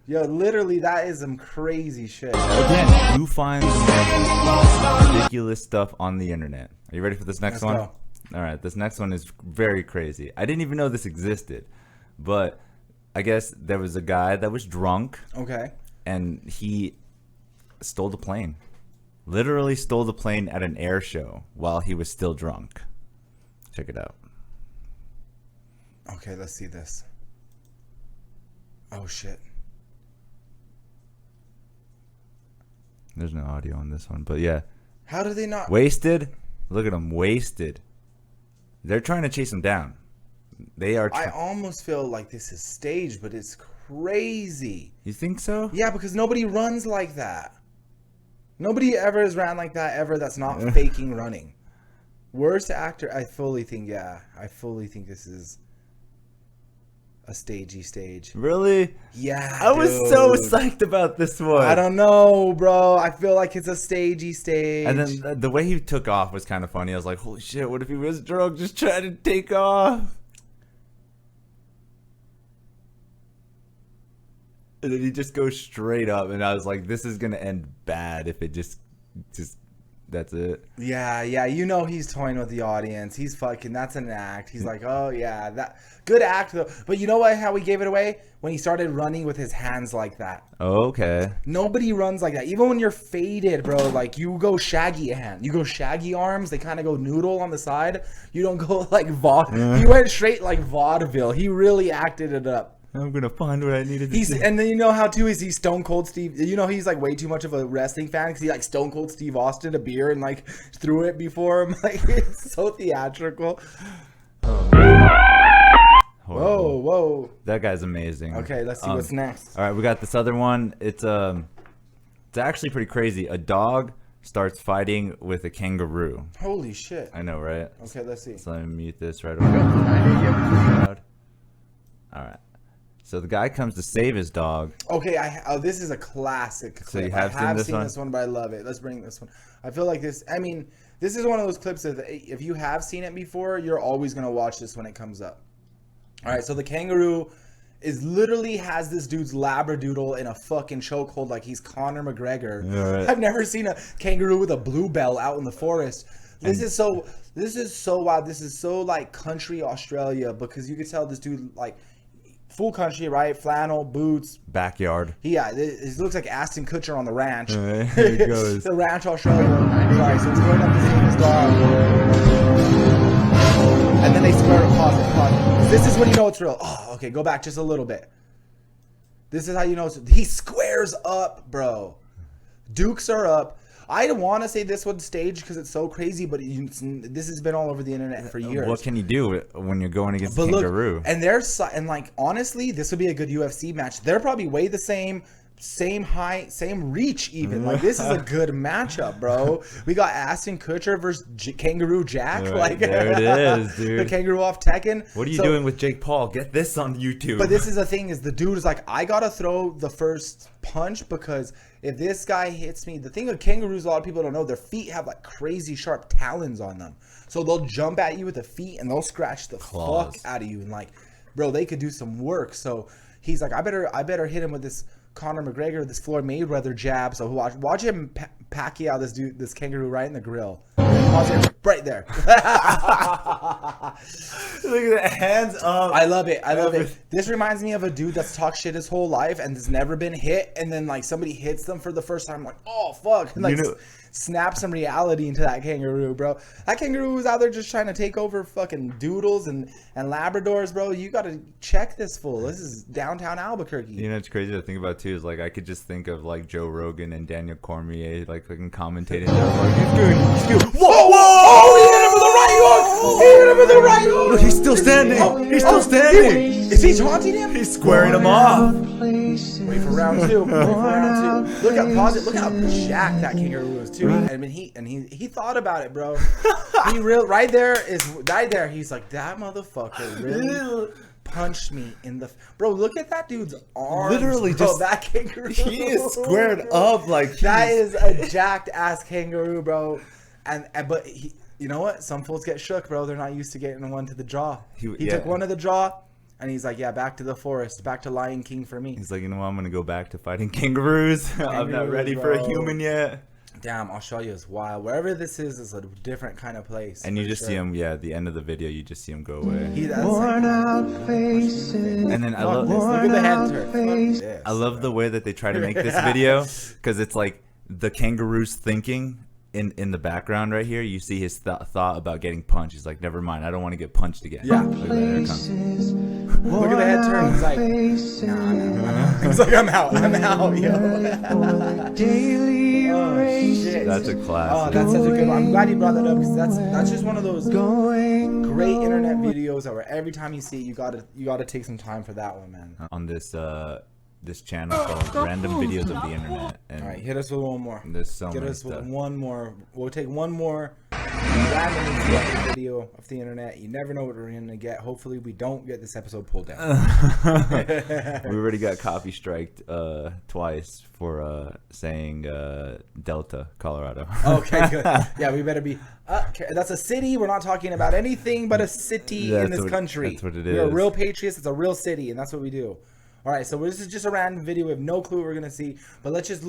Yo, literally, that is some crazy shit. Again, you find the most ridiculous stuff on the internet. Are you ready for this next one? Go. All right, this next one is very crazy. I didn't even know this existed, but I guess there was a guy that was drunk. Okay. And he stole the plane. Literally stole the plane at an air show while he was still drunk. Check it out. Okay, let's see this. Oh, shit. There's no audio on this one, but yeah. How do they not? Wasted. Look at him, wasted. They're trying to chase him down. They are. I almost feel like this is staged, but it's crazy. You think so? Yeah, because nobody runs like that. Nobody ever has ran like that ever that's not faking running. Worst actor, I fully think this is a stagey stage. Really? Yeah, I was so psyched about this one. I don't know, bro. I feel like it's a stagey stage. And then the way he took off was kind of funny. I was like, holy shit, what if he was drunk just trying to take off? And then he just goes straight up, and I was like, this is going to end bad if it just that's it. Yeah, you know he's toying with the audience. He's fucking, that's an act. He's like, oh yeah, that good act though. But you know what? How he gave it away? When he started running with his hands like that. Okay. Nobody runs like that. Even when you're faded, bro, like you go shaggy hand. You go shaggy arms. They kind of go noodle on the side. You don't go like He went straight like vaudeville. He really acted it up. I'm going to find what I needed to do. And then you know how too is he Stone Cold Steve. You know he's like way too much of a wrestling fan because he like Stone Cold Steve Austin a beer and like threw it before him. Like it's so theatrical. Whoa. That guy's amazing. Okay, let's see what's next. All right, we got this other one. It's actually pretty crazy. A dog starts fighting with a kangaroo. Holy shit. I know, right? Okay, let's see. So let me mute this right away. All right. So the guy comes to save his dog. Okay, this is a classic clip. So you have seen this one, but I love it. Let's bring this one. I feel like this. I mean, this is one of those clips that if you have seen it before, you're always gonna watch this when it comes up. All right, so the kangaroo literally has this dude's labradoodle in a fucking chokehold like he's Conor McGregor. Right. I've never seen a kangaroo with a bluebell out in the forest. This is so wild. This is so like country Australia because you could tell this dude like. Full country, right? Flannel, boots. Backyard. Yeah, it looks like Aston Kutcher on the ranch. Right, here he goes. The ranch Australia. Sorry, so he's going up to save his dog. And then they square it, pause. This is when you know it's real. Oh, okay, go back just a little bit. This is how you know he squares up, bro. Dukes are up. I don't want to say this one's staged because it's so crazy, but this has been all over the internet for years. What can you do when you're going against a kangaroo? Look, and like honestly, this would be a good UFC match. They're probably way the same height, same reach even. Like this is a good matchup, bro. We got Aston Kutcher versus Kangaroo Jack. Right, like there it is, dude. The kangaroo off Tekken. What are you doing with Jake Paul? Get this on YouTube. But this is the thing: is the dude is like, I gotta throw the first punch because if this guy hits me, the thing with kangaroos, a lot of people don't know, their feet have like crazy sharp talons on them. So they'll jump at you with the feet and they'll scratch the fuck out of you. And like, bro, they could do some work. So he's like, I better hit him with this Conor McGregor, this Floyd Mayweather jab. So watch him Pacquiao this kangaroo right in the grill. Pause it right there. Look at the hands up. I love it. This reminds me of a dude that's talked shit his whole life and has never been hit, and then like somebody hits them for the first time, like, oh fuck, and like snap some reality into that kangaroo, bro. That kangaroo was out there just trying to take over fucking doodles and Labradors, bro. You gotta check this fool. This is downtown Albuquerque. You know, it's crazy to think about too. Is like I could just think of like Joe Rogan and Daniel Cormier like fucking commentating. He's good. Whoa! Oh, he hit him with the right hook! He hit him with the right hook! Look, he's still standing. He's still standing. Is he taunting him? He's squaring him off. Wait for round two. Look how pause it. Look how jacked that kangaroo is too. I mean, he thought about it, bro. He right there. He's like, that motherfucker really punched me in the. Bro, look at that dude's arms. Literally, bro, just that kangaroo. He is squared up like that is a jacked ass kangaroo, bro. But you know what? Some fools get shook, bro. They're not used to getting one to the jaw. He took one to the jaw. And he's like, yeah, back to the forest, back to Lion King for me. He's like, you know what? I'm going to go back to fighting kangaroos. I'm not ready for a human yet. Damn, I'll show you. It's wild. Wherever this is a different kind of place. And you just see him, at the end of the video, you just see him go away. Worn out faces. And then I love this. Look at the head turn. I love the way that they try to make this video, because it's like the kangaroo's thinking. In the background right here, you see his thought about getting punched. He's like, never mind, I don't want to get punched again. Yeah. Look at that, here it comes. Look at the head turn. He's like, nah. He's like, I'm out, yo. Oh, shit. That's a classic. Oh, that's such a good one. I'm glad you brought that up, because that's just one of those great internet videos that where every time you see it, you gotta take some time for that one, man. On this channel called Random Videos of the Internet. And all right, hit us with one more. There's so Get many us stuff. with one more. We'll take one more randomly selected video of the internet. You never know what we're gonna get. Hopefully, we don't get this episode pulled down. We already got copy striked twice for saying Delta, Colorado. Okay, good. Yeah, we better be. That's a city. We're not talking about anything but a city in this country. That's what it We're is. real patriots. It's a real city, and that's what we do. All right, so this is just a random video. We have no clue what we're gonna see, but let's just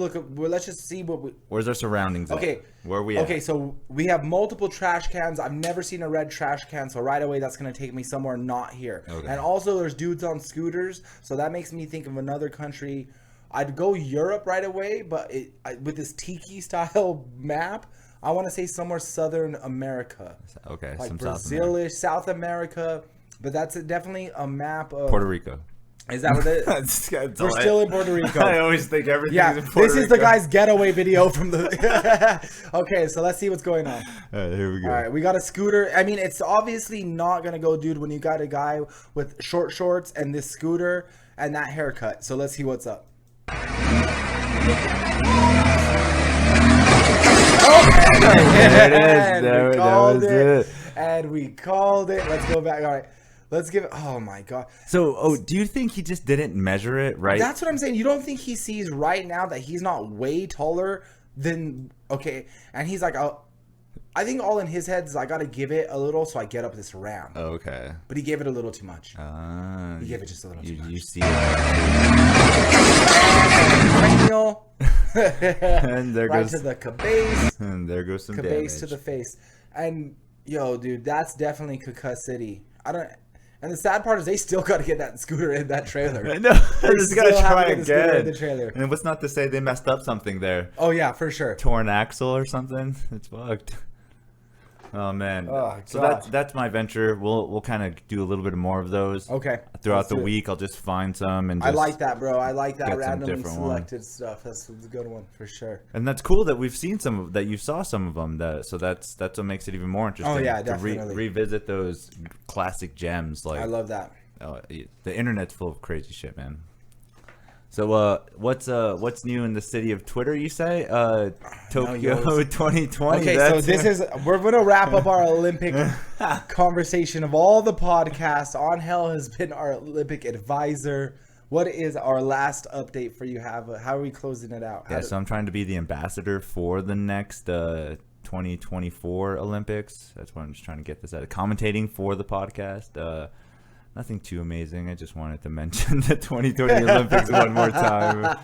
see what we. Where's our surroundings? Okay, at? Where are we at? Okay, so we have multiple trash cans. I've never seen a red trash can, so right away that's gonna take me somewhere not here. Okay. And also, there's dudes on scooters, so that makes me think of another country. I'd go Europe right away, but with this tiki style map, I want to say somewhere Southern America. Okay, like some Brazil-ish, South America, but that's definitely a map of Puerto Rico. Is that what it is? We're still in Puerto Rico. I always think everything is in Puerto Rico. This is the guy's getaway video from the... Okay, so let's see what's going on. All right, here we go. All right, we got a scooter. I mean, it's obviously not going to go, dude, when you got a guy with short shorts and this scooter and that haircut. So let's see what's up. There it is. That was it. And we called it. Let's go back. All right. Let's give it. Oh my god. So, do you think he just didn't measure it right? That's what I'm saying. You don't think he sees right now that he's not way taller than okay? And he's like, I think all in his head is I gotta give it a little, so I get up this ramp. Okay. But he gave it a little too much. He gave it just a little too much. You see it. And there right goes to the cabase. And there goes some cabase damage. to the face. And yo, dude, that's definitely Cucuy City. And the sad part is they still got to get that scooter in that trailer. I know. They just got to try again. The trailer. And what's not to say they messed up something there? Oh, yeah, for sure. Torn axle or something? It's fucked. Oh, man. Oh, so that's my venture. We'll kind of do a little bit more of those. Okay. Throughout the week, I'll just find some. And just I like that, bro. I like that randomly selected one. Stuff. That's a good one for sure. And that's cool that we've seen some of that. You saw some of them. So that's what makes it even more interesting. Oh yeah, definitely. To revisit those classic gems. Like I love that. The internet's full of crazy shit, man. So what's new in the city of Twitter? You say Tokyo 2020. Okay, so we're gonna wrap up our Olympic conversation of all the podcasts. On Hell has been our Olympic advisor. What is our last update for you? How are we closing it out? So I'm trying to be the ambassador for the next 2024 Olympics. That's why I'm just trying to get this out. Commentating for the podcast. Nothing too amazing. I just wanted to mention the 2020 Olympics one more time.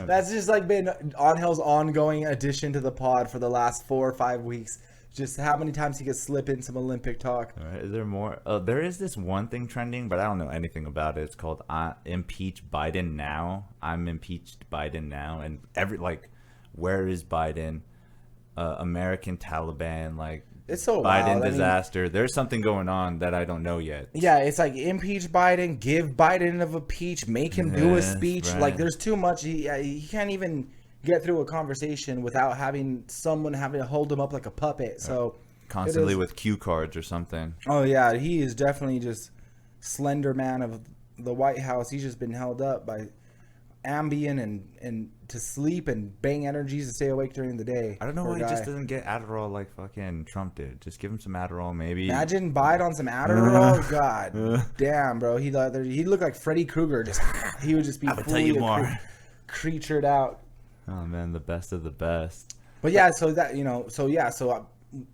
That's just like been Angel's ongoing addition to the pod for the last 4 or 5 weeks. Just how many times he could slip in some Olympic talk. All right, is there more? Oh, there is this one thing trending, but I don't know anything about it. It's called Impeach Biden Now. I'm impeached Biden now. And where is Biden? American Taliban, it's so Biden wild. disaster. There's something going on that I don't know yet. Yeah, it's like impeach Biden, give Biden of a peach, make him do a speech. Right. Like there's too much. He can't even get through a conversation without having someone having to hold him up like a puppet. So Constantly with cue cards or something. Oh yeah, he is definitely just Slender Man of the White House. He's just been held up by Ambien and to sleep and bang energies to stay awake during the day. I don't know why he just doesn't get Adderall like fucking Trump did. Just give him some Adderall, maybe. Imagine Biden on some Adderall. God damn, bro. He looked like Freddy Krueger. He would just be fully creatured out. Oh man, the best of the best. But yeah, so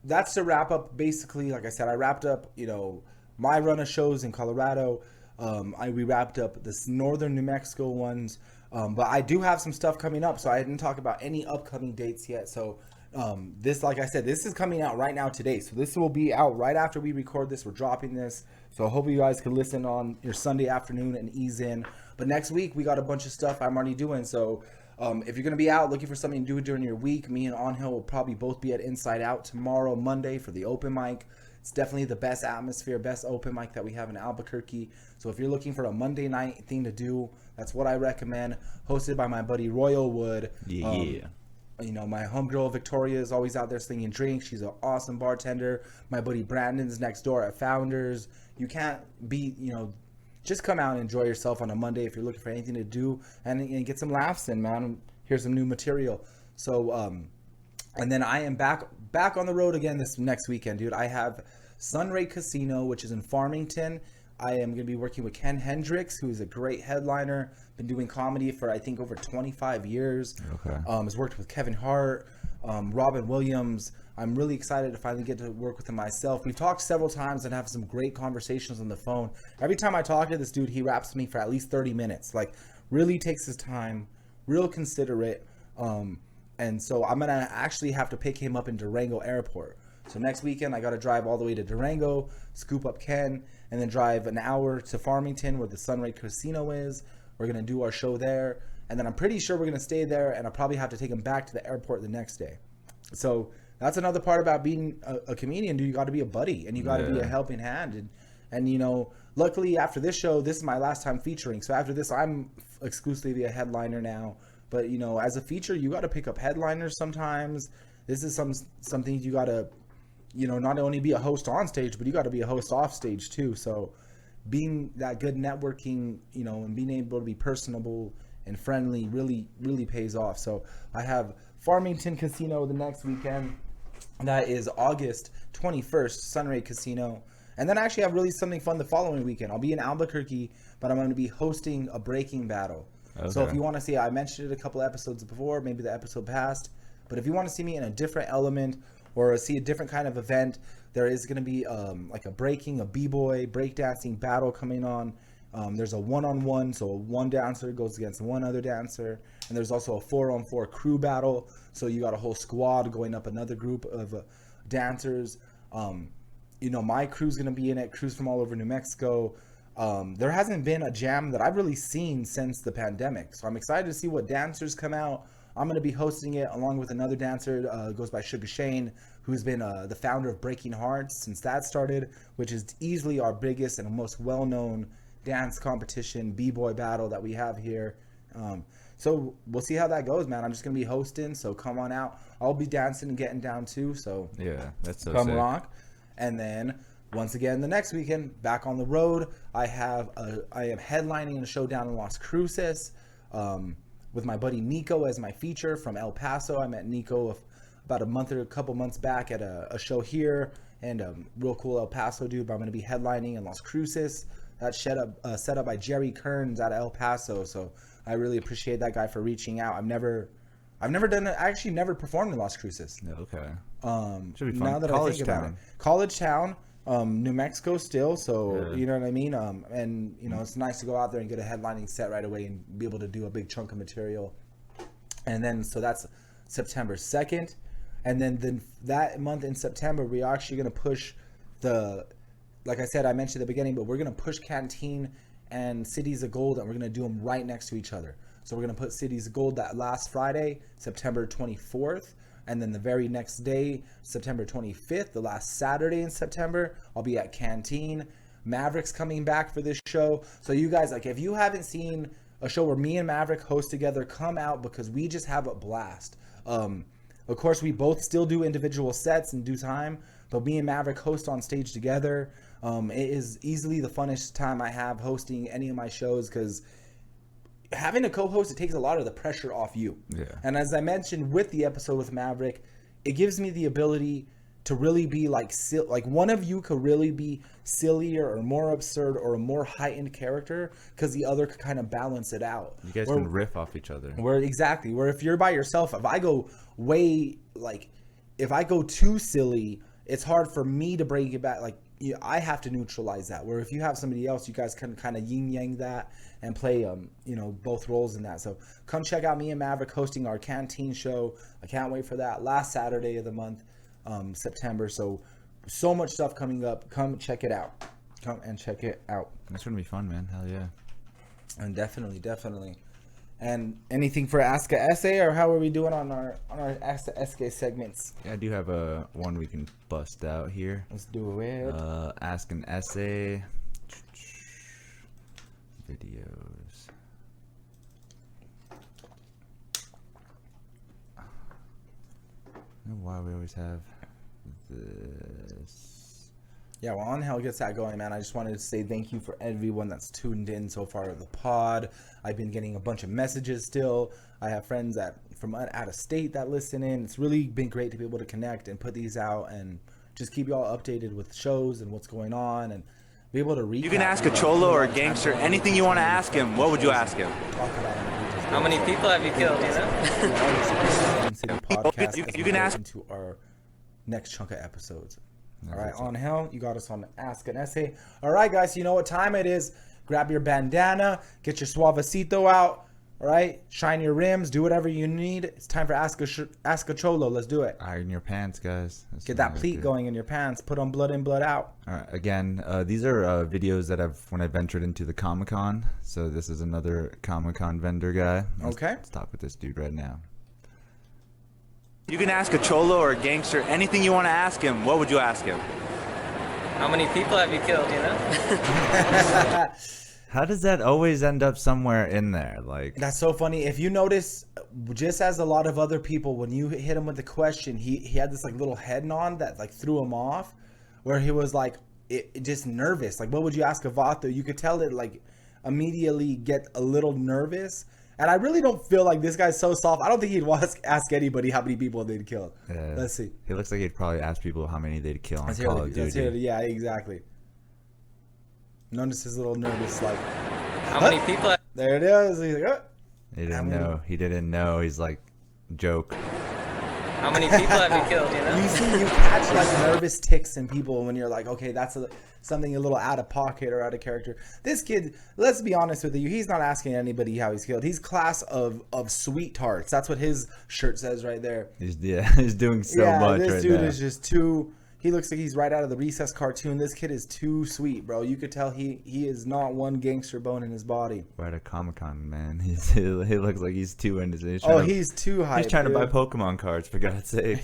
that's to wrap up. Basically, like I said, I wrapped up, my run of shows in Colorado. We wrapped up this northern New Mexico ones. But I do have some stuff coming up, so I didn't talk about any upcoming dates yet. So this, like I said, this is coming out right now today. So this will be out right after we record this. We're dropping this. So I hope you guys can listen on your Sunday afternoon and ease in. But next week, we got a bunch of stuff I'm already doing. So if you're going to be out looking for something to do during your week, me and Angel will probably both be at Inside Out tomorrow, Monday, for the open mic. It's definitely the best atmosphere, best open mic that we have in Albuquerque. So if you're looking for a Monday night thing to do, that's what I recommend. Hosted by my buddy Royal Wood. Yeah. My homegirl Victoria is always out there slinging drinks. She's an awesome bartender. My buddy Brandon's next door at Founders. You can't be, just come out and enjoy yourself on a Monday if you're looking for anything to do and get some laughs in, man. Here's some new material. So, and then I am back on the road again this next weekend, dude. I have Sunray Casino, which is in Farmington. I am going to be working with Ken Hendricks, who is a great headliner. Been doing comedy for, I think, over 25 years. Okay. Has worked with Kevin Hart, Robin Williams. I'm really excited to finally get to work with him myself. We've talked several times and have some great conversations on the phone. Every time I talk to this dude, he raps me for at least 30 minutes. Really takes his time, real considerate. And so I'm going to actually have to pick him up in Durango Airport. So next weekend, I got to drive all the way to Durango, scoop up Ken, and then drive an hour to Farmington where the Sunray Casino is. We're going to do our show there. And then I'm pretty sure we're going to stay there, and I'll probably have to take him back to the airport the next day. So that's another part about being a comedian, dude. You got to be a buddy, and you got to be a helping hand. And luckily after this show, this is my last time featuring. So after this, I'm exclusively a headliner now. But, as a feature, you got to pick up headliners sometimes. This is some things you got to, not only be a host on stage, but you got to be a host off stage too. So being that good networking, and being able to be personable and friendly really, really pays off. So I have Farmington Casino the next weekend. That is August 21st, Sunray Casino. And then I actually have really something fun the following weekend. I'll be in Albuquerque, but I'm going to be hosting a breaking battle. Okay. So if you want to see, I mentioned it a couple episodes before, maybe the episode past, but if you want to see me in a different element or see a different kind of event, there is going to be like a b-boy, breakdancing battle coming on. There's a one-on-one, so one dancer goes against one other dancer, and there's also a 4-on-4 crew battle, so you got a whole squad going up another group of dancers. My crew's going to be in it, crews from all over New Mexico. There hasn't been a jam that I've really seen since the pandemic, so I'm excited to see what dancers come out. I'm going to be hosting it along with another dancer, goes by Sugar Shane, who's been the founder of Breaking Hearts since that started, which is easily our biggest and most well-known dance competition, b-boy battle that we have here. So we'll see how that goes, man. I'm just going to be hosting, so come on out. I'll be dancing and getting down too, so yeah, that's so come sick. rock. And then once again, the next weekend, back on the road, I am headlining a show down in Las Cruces with my buddy Nico as my feature from El Paso. I met Nico about a couple months back at a show here, and real cool El Paso dude. But I'm going to be headlining in Las Cruces. That's set up by Jerry Kearns out of El Paso. So I really appreciate that guy for reaching out. I've never done it. I actually never performed in Las Cruces. Okay. Should be fun. Now that I think about it, College Town. New Mexico still, so Yeah. you know what I mean. And you know, it's nice to go out there and get a headlining set right away and be able to do a big chunk of material. And then so that's September 2nd, and then that month in September we're actually gonna push like I said, I mentioned at the beginning, but we're gonna push Canteen and Cities of Gold, and we're gonna do them right next to each other. So we're gonna put Cities of Gold that last Friday, September 24th. And then the very next day, September 25th, the last Saturday in September, I'll be at Canteen. Maverick's coming back for this show. So you guys, like, if you haven't seen a show where me and Maverick host together, come out because we just have a blast. Of course, we both still do individual sets in due time, but me and Maverick host on stage together. It is easily the funnest time I have hosting any of my shows because having a co-host, it takes a lot of the pressure off you. Yeah. And as I mentioned with the episode with Maverick, it gives me the ability to really be like one of you could really be sillier or more absurd or a more heightened character because the other could kind of balance it out. You guys can riff off each other. Where if you're by yourself, if I go if I go too silly, it's hard for me to bring it back. Like, I have to neutralize that. Where if you have somebody else, you guys can kind of yin yang that and play both roles in that. So come check out me and Maverick hosting our Canteen show. I can't wait for that. Last Saturday of the month, September. So much stuff coming up. Come check it out. Come and check it out. That's gonna be fun, man. Hell yeah. And definitely. And anything for Ask a Essay, or how are we doing on our Ask a Essay segments? Yeah, I do have one we can bust out here. Let's do it. Ask an Essay. Videos. I don't know why we always have this. Yeah, well, Angel gets that going, man. I just wanted to say thank you for everyone that's tuned in so far to the pod. I've been getting a bunch of messages still. I have friends from out of state that listen in. It's really been great to be able to connect and put these out and just keep y'all updated with shows and what's going on and be able to read. You can ask a cholo or a gangster anything you want to ask him. What would you ask him? How many people have you killed, you know? FiendCity Podcast You can ask into our next chunk of episodes. All right, Angel, you got us on Ask an Essay. All right, guys, you know what time it is. Grab your bandana, get your suavecito out, all right? Shine your rims, do whatever you need. It's time for Ask a Cholo. Let's do it. Iron your pants, guys. Get that pleat going in your pants. Put on blood in, blood out. All right, again, these are videos that when I ventured into the Comic-Con. So this is another Comic-Con vendor guy. Let's talk with this dude right now. You can ask a cholo or a gangster anything you want to ask him. What would you ask him? How many people have you killed, you know? How does that always end up somewhere in there? Like, that's so funny. If you notice, just as a lot of other people, when you hit him with the question, he had this like little head nod that like threw him off, where he was like it just nervous. Like, what would you ask of Vato? You could tell it like immediately get a little nervous. And I really don't feel like this guy's so soft. I don't think he'd ask anybody how many people they'd killed. Yeah. Let's see. He looks like he'd probably ask people how many they'd kill on Call of Duty. Yeah, exactly. Notice his little nervous, like. How many people? There it is. He's like, oh. He didn't know. He didn't know. He's like, joke. How many people have you killed, you know? You catch like nervous tics in people when you're like, okay, that's something a little out of pocket or out of character. This kid, let's be honest with you, he's not asking anybody how he's killed. He's class of sweet tarts. That's what his shirt says right there. He's doing so much right now. This dude is just too. He looks like he's right out of the Recess cartoon. This kid is too sweet, bro. You could tell he is not one gangster bone in his body. We're at a Comic-Con, man. He looks like he's too into it. He's too hyped. He's trying to buy Pokemon cards, for God's sake.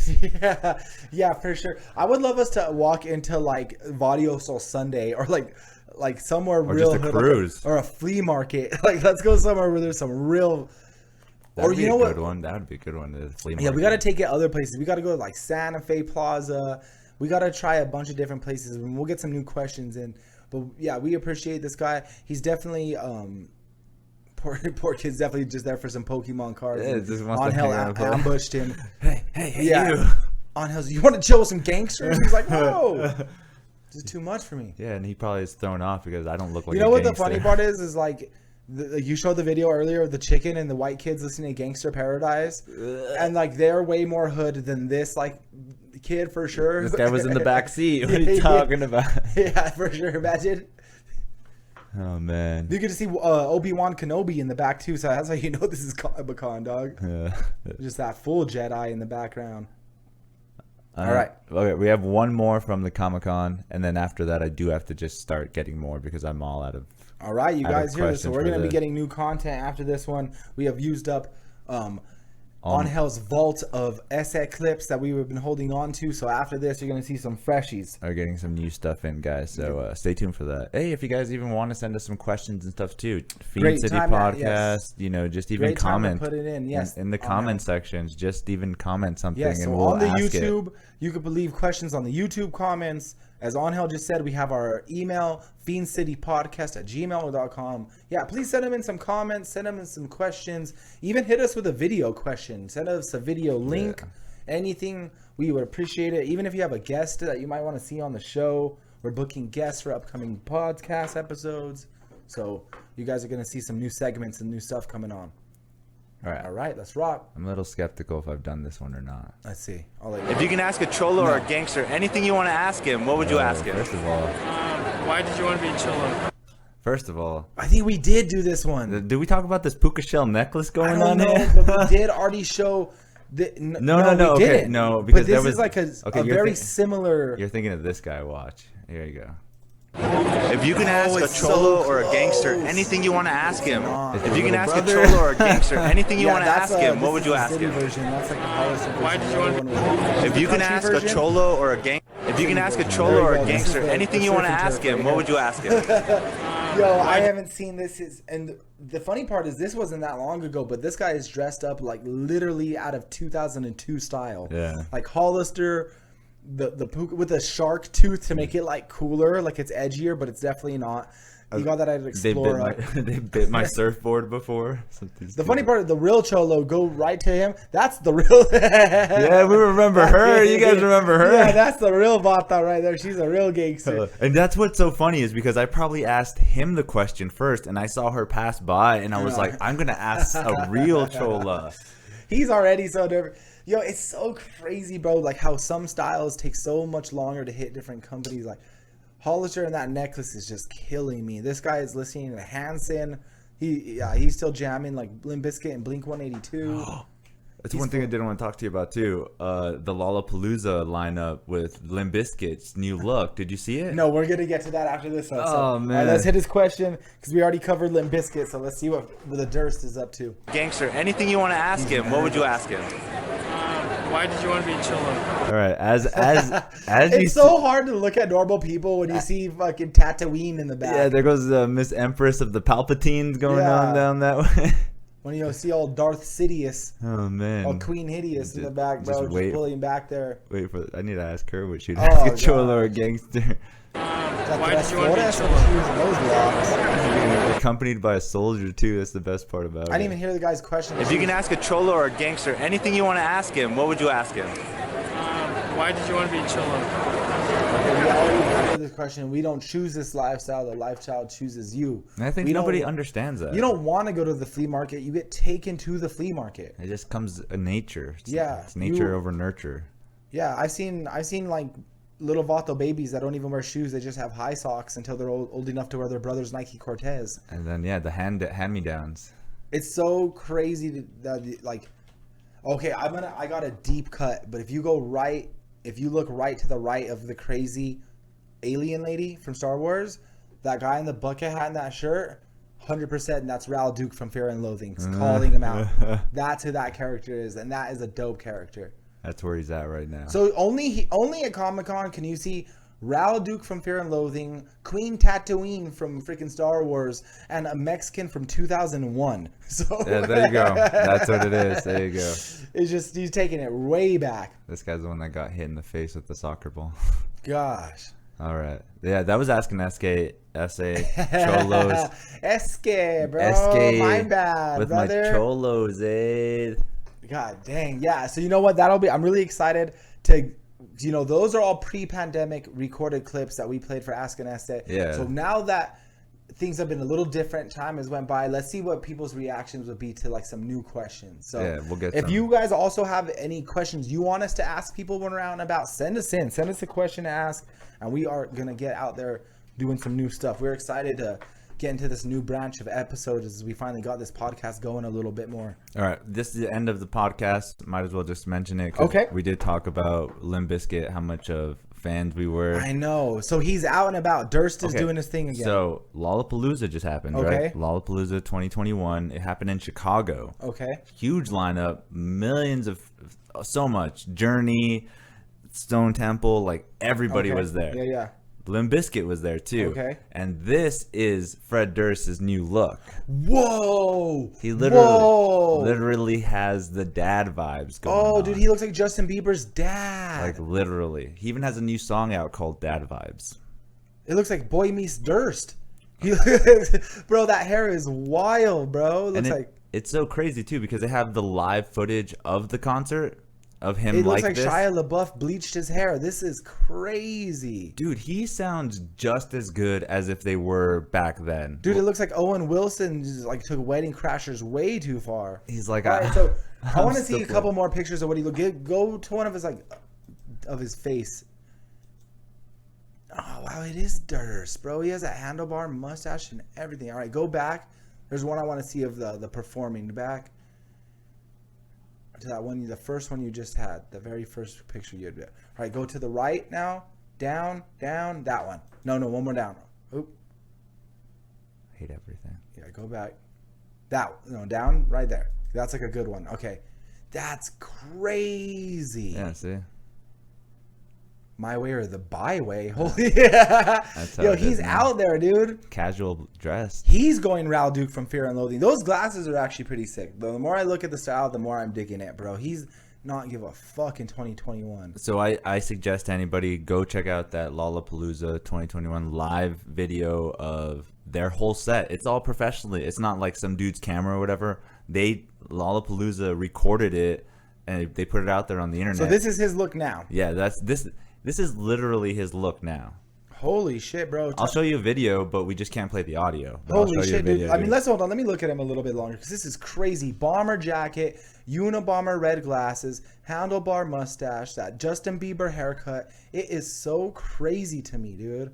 yeah, for sure. I would love us to walk into like Vadioso Sunday or like somewhere or real just a cruise or a flea market. Like, let's go somewhere where there's some real. That would be a good one. That would be a good one. The flea market. Yeah, we got to take it other places. We got to go to like Santa Fe Plaza. We got to try a bunch of different places, and we'll get some new questions in. But yeah, we appreciate this guy. He's definitely poor kid's definitely just there for some Pokemon cards. Yeah, just wants to ambushed him. Hey, yeah. You. Angel's, you want to chill with some gangsters? He's like, no. This is too much for me. Yeah, and he probably is thrown off because I don't look like a gangster. You know what the funny part is like You showed the video earlier of the chicken and the white kids listening to Gangster Paradise, and like they're way more hood than this like kid for sure. This guy was in the back seat. What are you talking about? Yeah, for sure. Imagine. Oh man. You get to see Obi-Wan Kenobi in the back too, so that's how you know this is Comic-Con, dog. Yeah. Just that full Jedi in the background. All right. Okay, we have one more from the Comic-Con, and then after that, I do have to just start getting more because I'm all out of. All right, you guys hear this. So we're going to be this. getting new content after this one. We have used up Angel's vault of essay clips that we've been holding on to. So after this, you're going to see some freshies. Are getting some new stuff in, guys. So stay tuned for that. Hey, if you guys even want to send us some questions and stuff too, FiendCity Podcast. Yes. You know, just even Great comment. Put it in, yes, in the comment sections. Just even comment something, yes, so and we'll on the ask YouTube, it. You could leave questions on the YouTube comments. As Angel just said, we have our email, FiendCityPodcast@gmail.com. Yeah, please send them in some comments. Send them in some questions. Even hit us with a video question. Send us a video link. Yeah. Anything, we would appreciate it. Even if you have a guest that you might want to see on the show. We're booking guests for upcoming podcast episodes. So you guys are going to see some new segments and new stuff coming on. All right, let's rock. I'm a little skeptical if I've done this one or not. Let's see. I'll let you If you can ask a cholo or a gangster anything you want to ask him, what would you ask him? First of all, why did you want to be cholo? First of all, I think we did do this one. Did we talk about this puka shell necklace going on here? here? But we did already show. No. We Okay, didn't. no, because but this there was is like a very similar. You're thinking of this guy. Watch. Here you go. If you can ask a cholo or a gangster anything you want to ask him, if you can ask a brother. cholo or a gangster anything you want to ask him, what would you ask him? That's like the Hollister version. Why did you want If you can ask a cholo or a gang, if you can ask a cholo or a gangster anything you want to ask him, what would you ask him? Yo, I haven't seen this. And the funny part is this wasn't that long ago, but this guy is dressed up like literally out of 2002 style. Yeah. Like Hollister. The puka with a shark tooth to make it like cooler, like it's edgier, but it's definitely not. You got that at Explorer. They bit my surfboard before. The funny part of the real cholo, go right to him. That's the real. Yeah, we remember her. You guys remember her? Yeah, that's the real Bata right there. She's a real gangster. And that's what's so funny is because I probably asked him the question first, and I saw her pass by, and I was like, I'm gonna ask a real chola. He's already so different. Yo, it's so crazy, bro. Like how some styles take so much longer to hit different companies. Like Hollister and that necklace is just killing me. This guy is listening to Hanson. He's still jamming like Limp Bizkit and Blink 182. That's one thing I didn't want to talk to you about too. The Lollapalooza lineup with Limp Bizkit's new look. Did you see it? No, we're gonna get to that after this one. Oh man! All right, let's hit his question because we already covered Limp Bizkit. So let's see what the Durst is up to. Gangster, anything you want to ask him, what would you ask him? Why did you want to be cholo? All right, as it's so hard to look at normal people when you see fucking Tatooine in the back. Yeah, there goes Miss Empress of the Palpatines going on down that way. When you see all Darth Sidious, all Queen Hideous in the back, bro, just pulling back there. Wait for. I need to ask her what she'd ask a cholo or a gangster. Why did you want to be cholo? Accompanied by a soldier too. That's the best part about it. I didn't even hear the guy's question. If you can ask a cholo or a gangster anything you want to ask him, what would you ask him? Why did you want to be cholo? Okay, we already answered this question. We don't choose this lifestyle. The lifestyle chooses you. And I think nobody understands that. You don't want to go to the flea market. You get taken to the flea market. It just comes a nature. It's nature over nurture. Yeah, I've seen like little Vato babies that don't even wear shoes. They just have high socks until they're old enough to wear their brother's Nike Cortez. And then the hand-me-downs. It's so crazy that like, okay, I got a deep cut, but if you look right to the right of the crazy alien lady from Star Wars, that guy in the bucket hat and that shirt, 100%, and that's Ral Duke from Fear and Loathing, calling him out. That's who that character is, and that is a dope character. That's where he's at right now. So only at Comic-Con can you see Ral Duke from Fear and Loathing, Queen Tatooine from freaking Star Wars, and a Mexican from 2001. So yeah, there you go. That's what it is. There you go. It's just he's taking it way back. This guy's the one that got hit in the face with the soccer ball. Gosh. All right. Yeah, that was asking SK, Cholos. SK, bro. SK my bad, with brother. my Cholos, God dang. Yeah, so you know what? I'm really excited to, those are all pre-pandemic recorded clips that we played for Ask an Essay. Yeah. So now that things have been a little different. Time has went by. Let's see what people's reactions would be to like some new questions. So yeah, we'll get if some. you guys also have any questions you want us to ask people when we're out and about, send us in. Send us a question to ask, and we are gonna get out there doing some new stuff. We're excited to get into this new branch of episodes as we finally got this podcast going a little bit more. All right, this is the end of the podcast. Might as well just mention it. 'Cause Okay. we did talk about Limp Bizkit, how much of fans we were. I know. So he's out and about. Durst is doing his thing again. So Lollapalooza just happened, Okay. right? Lollapalooza 2021. It happened in Chicago. Okay. Huge lineup, millions of, so much. Journey, Stone Temple, like everybody Okay. was there. Yeah, yeah. Limp Bizkit was there too. Okay. And this is Fred Durst's new look. Whoa. He literally Whoa. literally has the dad vibes going on. Oh, dude, he looks like Justin Bieber's dad. Like literally. He even has a new song out called Dad Vibes. It looks like Boy Meets Durst. Bro, that hair is wild, bro. It looks like it's so crazy too because they have the live footage of the concert of him it looks like this. Shia LaBeouf bleached his hair. This is crazy. Dude, he sounds just as good as if they were back then. Dude, it looks like Owen Wilson just like took Wedding Crashers way too far. He's like, All right, so I want to I'm see a still- couple more pictures of what he look. Go to one of his like of his face. Oh wow, it is Durst, bro. He has a handlebar mustache and everything. All right, go back. There's one I want to see of the performing back to that one, the first one you just had, the very first picture you had. All right, go to the right now. Down, that one. No, one more down. Oop. I hate everything. Yeah, go back. Down right there. That's like a good one. Okay. That's crazy. Yeah, see? My way or the byway. Holy yeah. That's how Yo, it he's is now. out there, dude. Casual dress. He's going Raul Duke from Fear and Loathing. Those glasses are actually pretty sick. The more I look at the style, the more I'm digging it, bro. He's not give a fuck in 2021. So I suggest to anybody go check out that Lollapalooza 2021 live video of their whole set. It's all professionally. It's not like some dude's camera or whatever. Lollapalooza recorded it and they put it out there on the internet. So this is his look now. Yeah, this is literally his look now. Holy shit, bro. I'll show you a video, but we just can't play the audio. But Holy I'll show you a shit, dude. video, I mean, let's hold on. Let me look at him a little bit longer because this is crazy. Bomber jacket, Unabomber red glasses, handlebar mustache, that Justin Bieber haircut. It is so crazy to me, dude.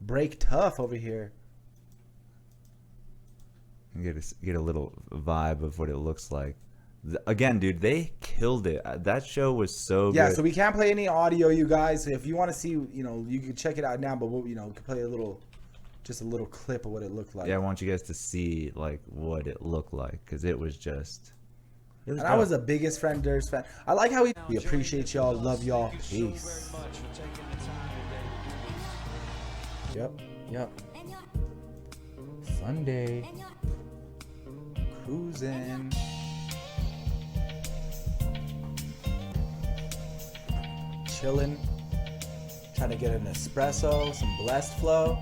Break tough over here. get a little vibe of what it looks like. Again, dude, they killed it. That show was so good. Yeah, so we can't play any audio, you guys. If you want to see, you can check it out now, but we'll, we can play just a little clip of what it looked like. Yeah, I want you guys to see like what it looked like because it was just. And I was the biggest Fred Durst fan. I like how we appreciate y'all, love y'all. Peace. Yep. Sunday. Cruising. Chilling. Trying to get an espresso, some blessed flow.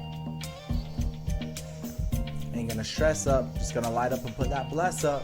Ain't gonna stress up, just gonna light up and put that bless up.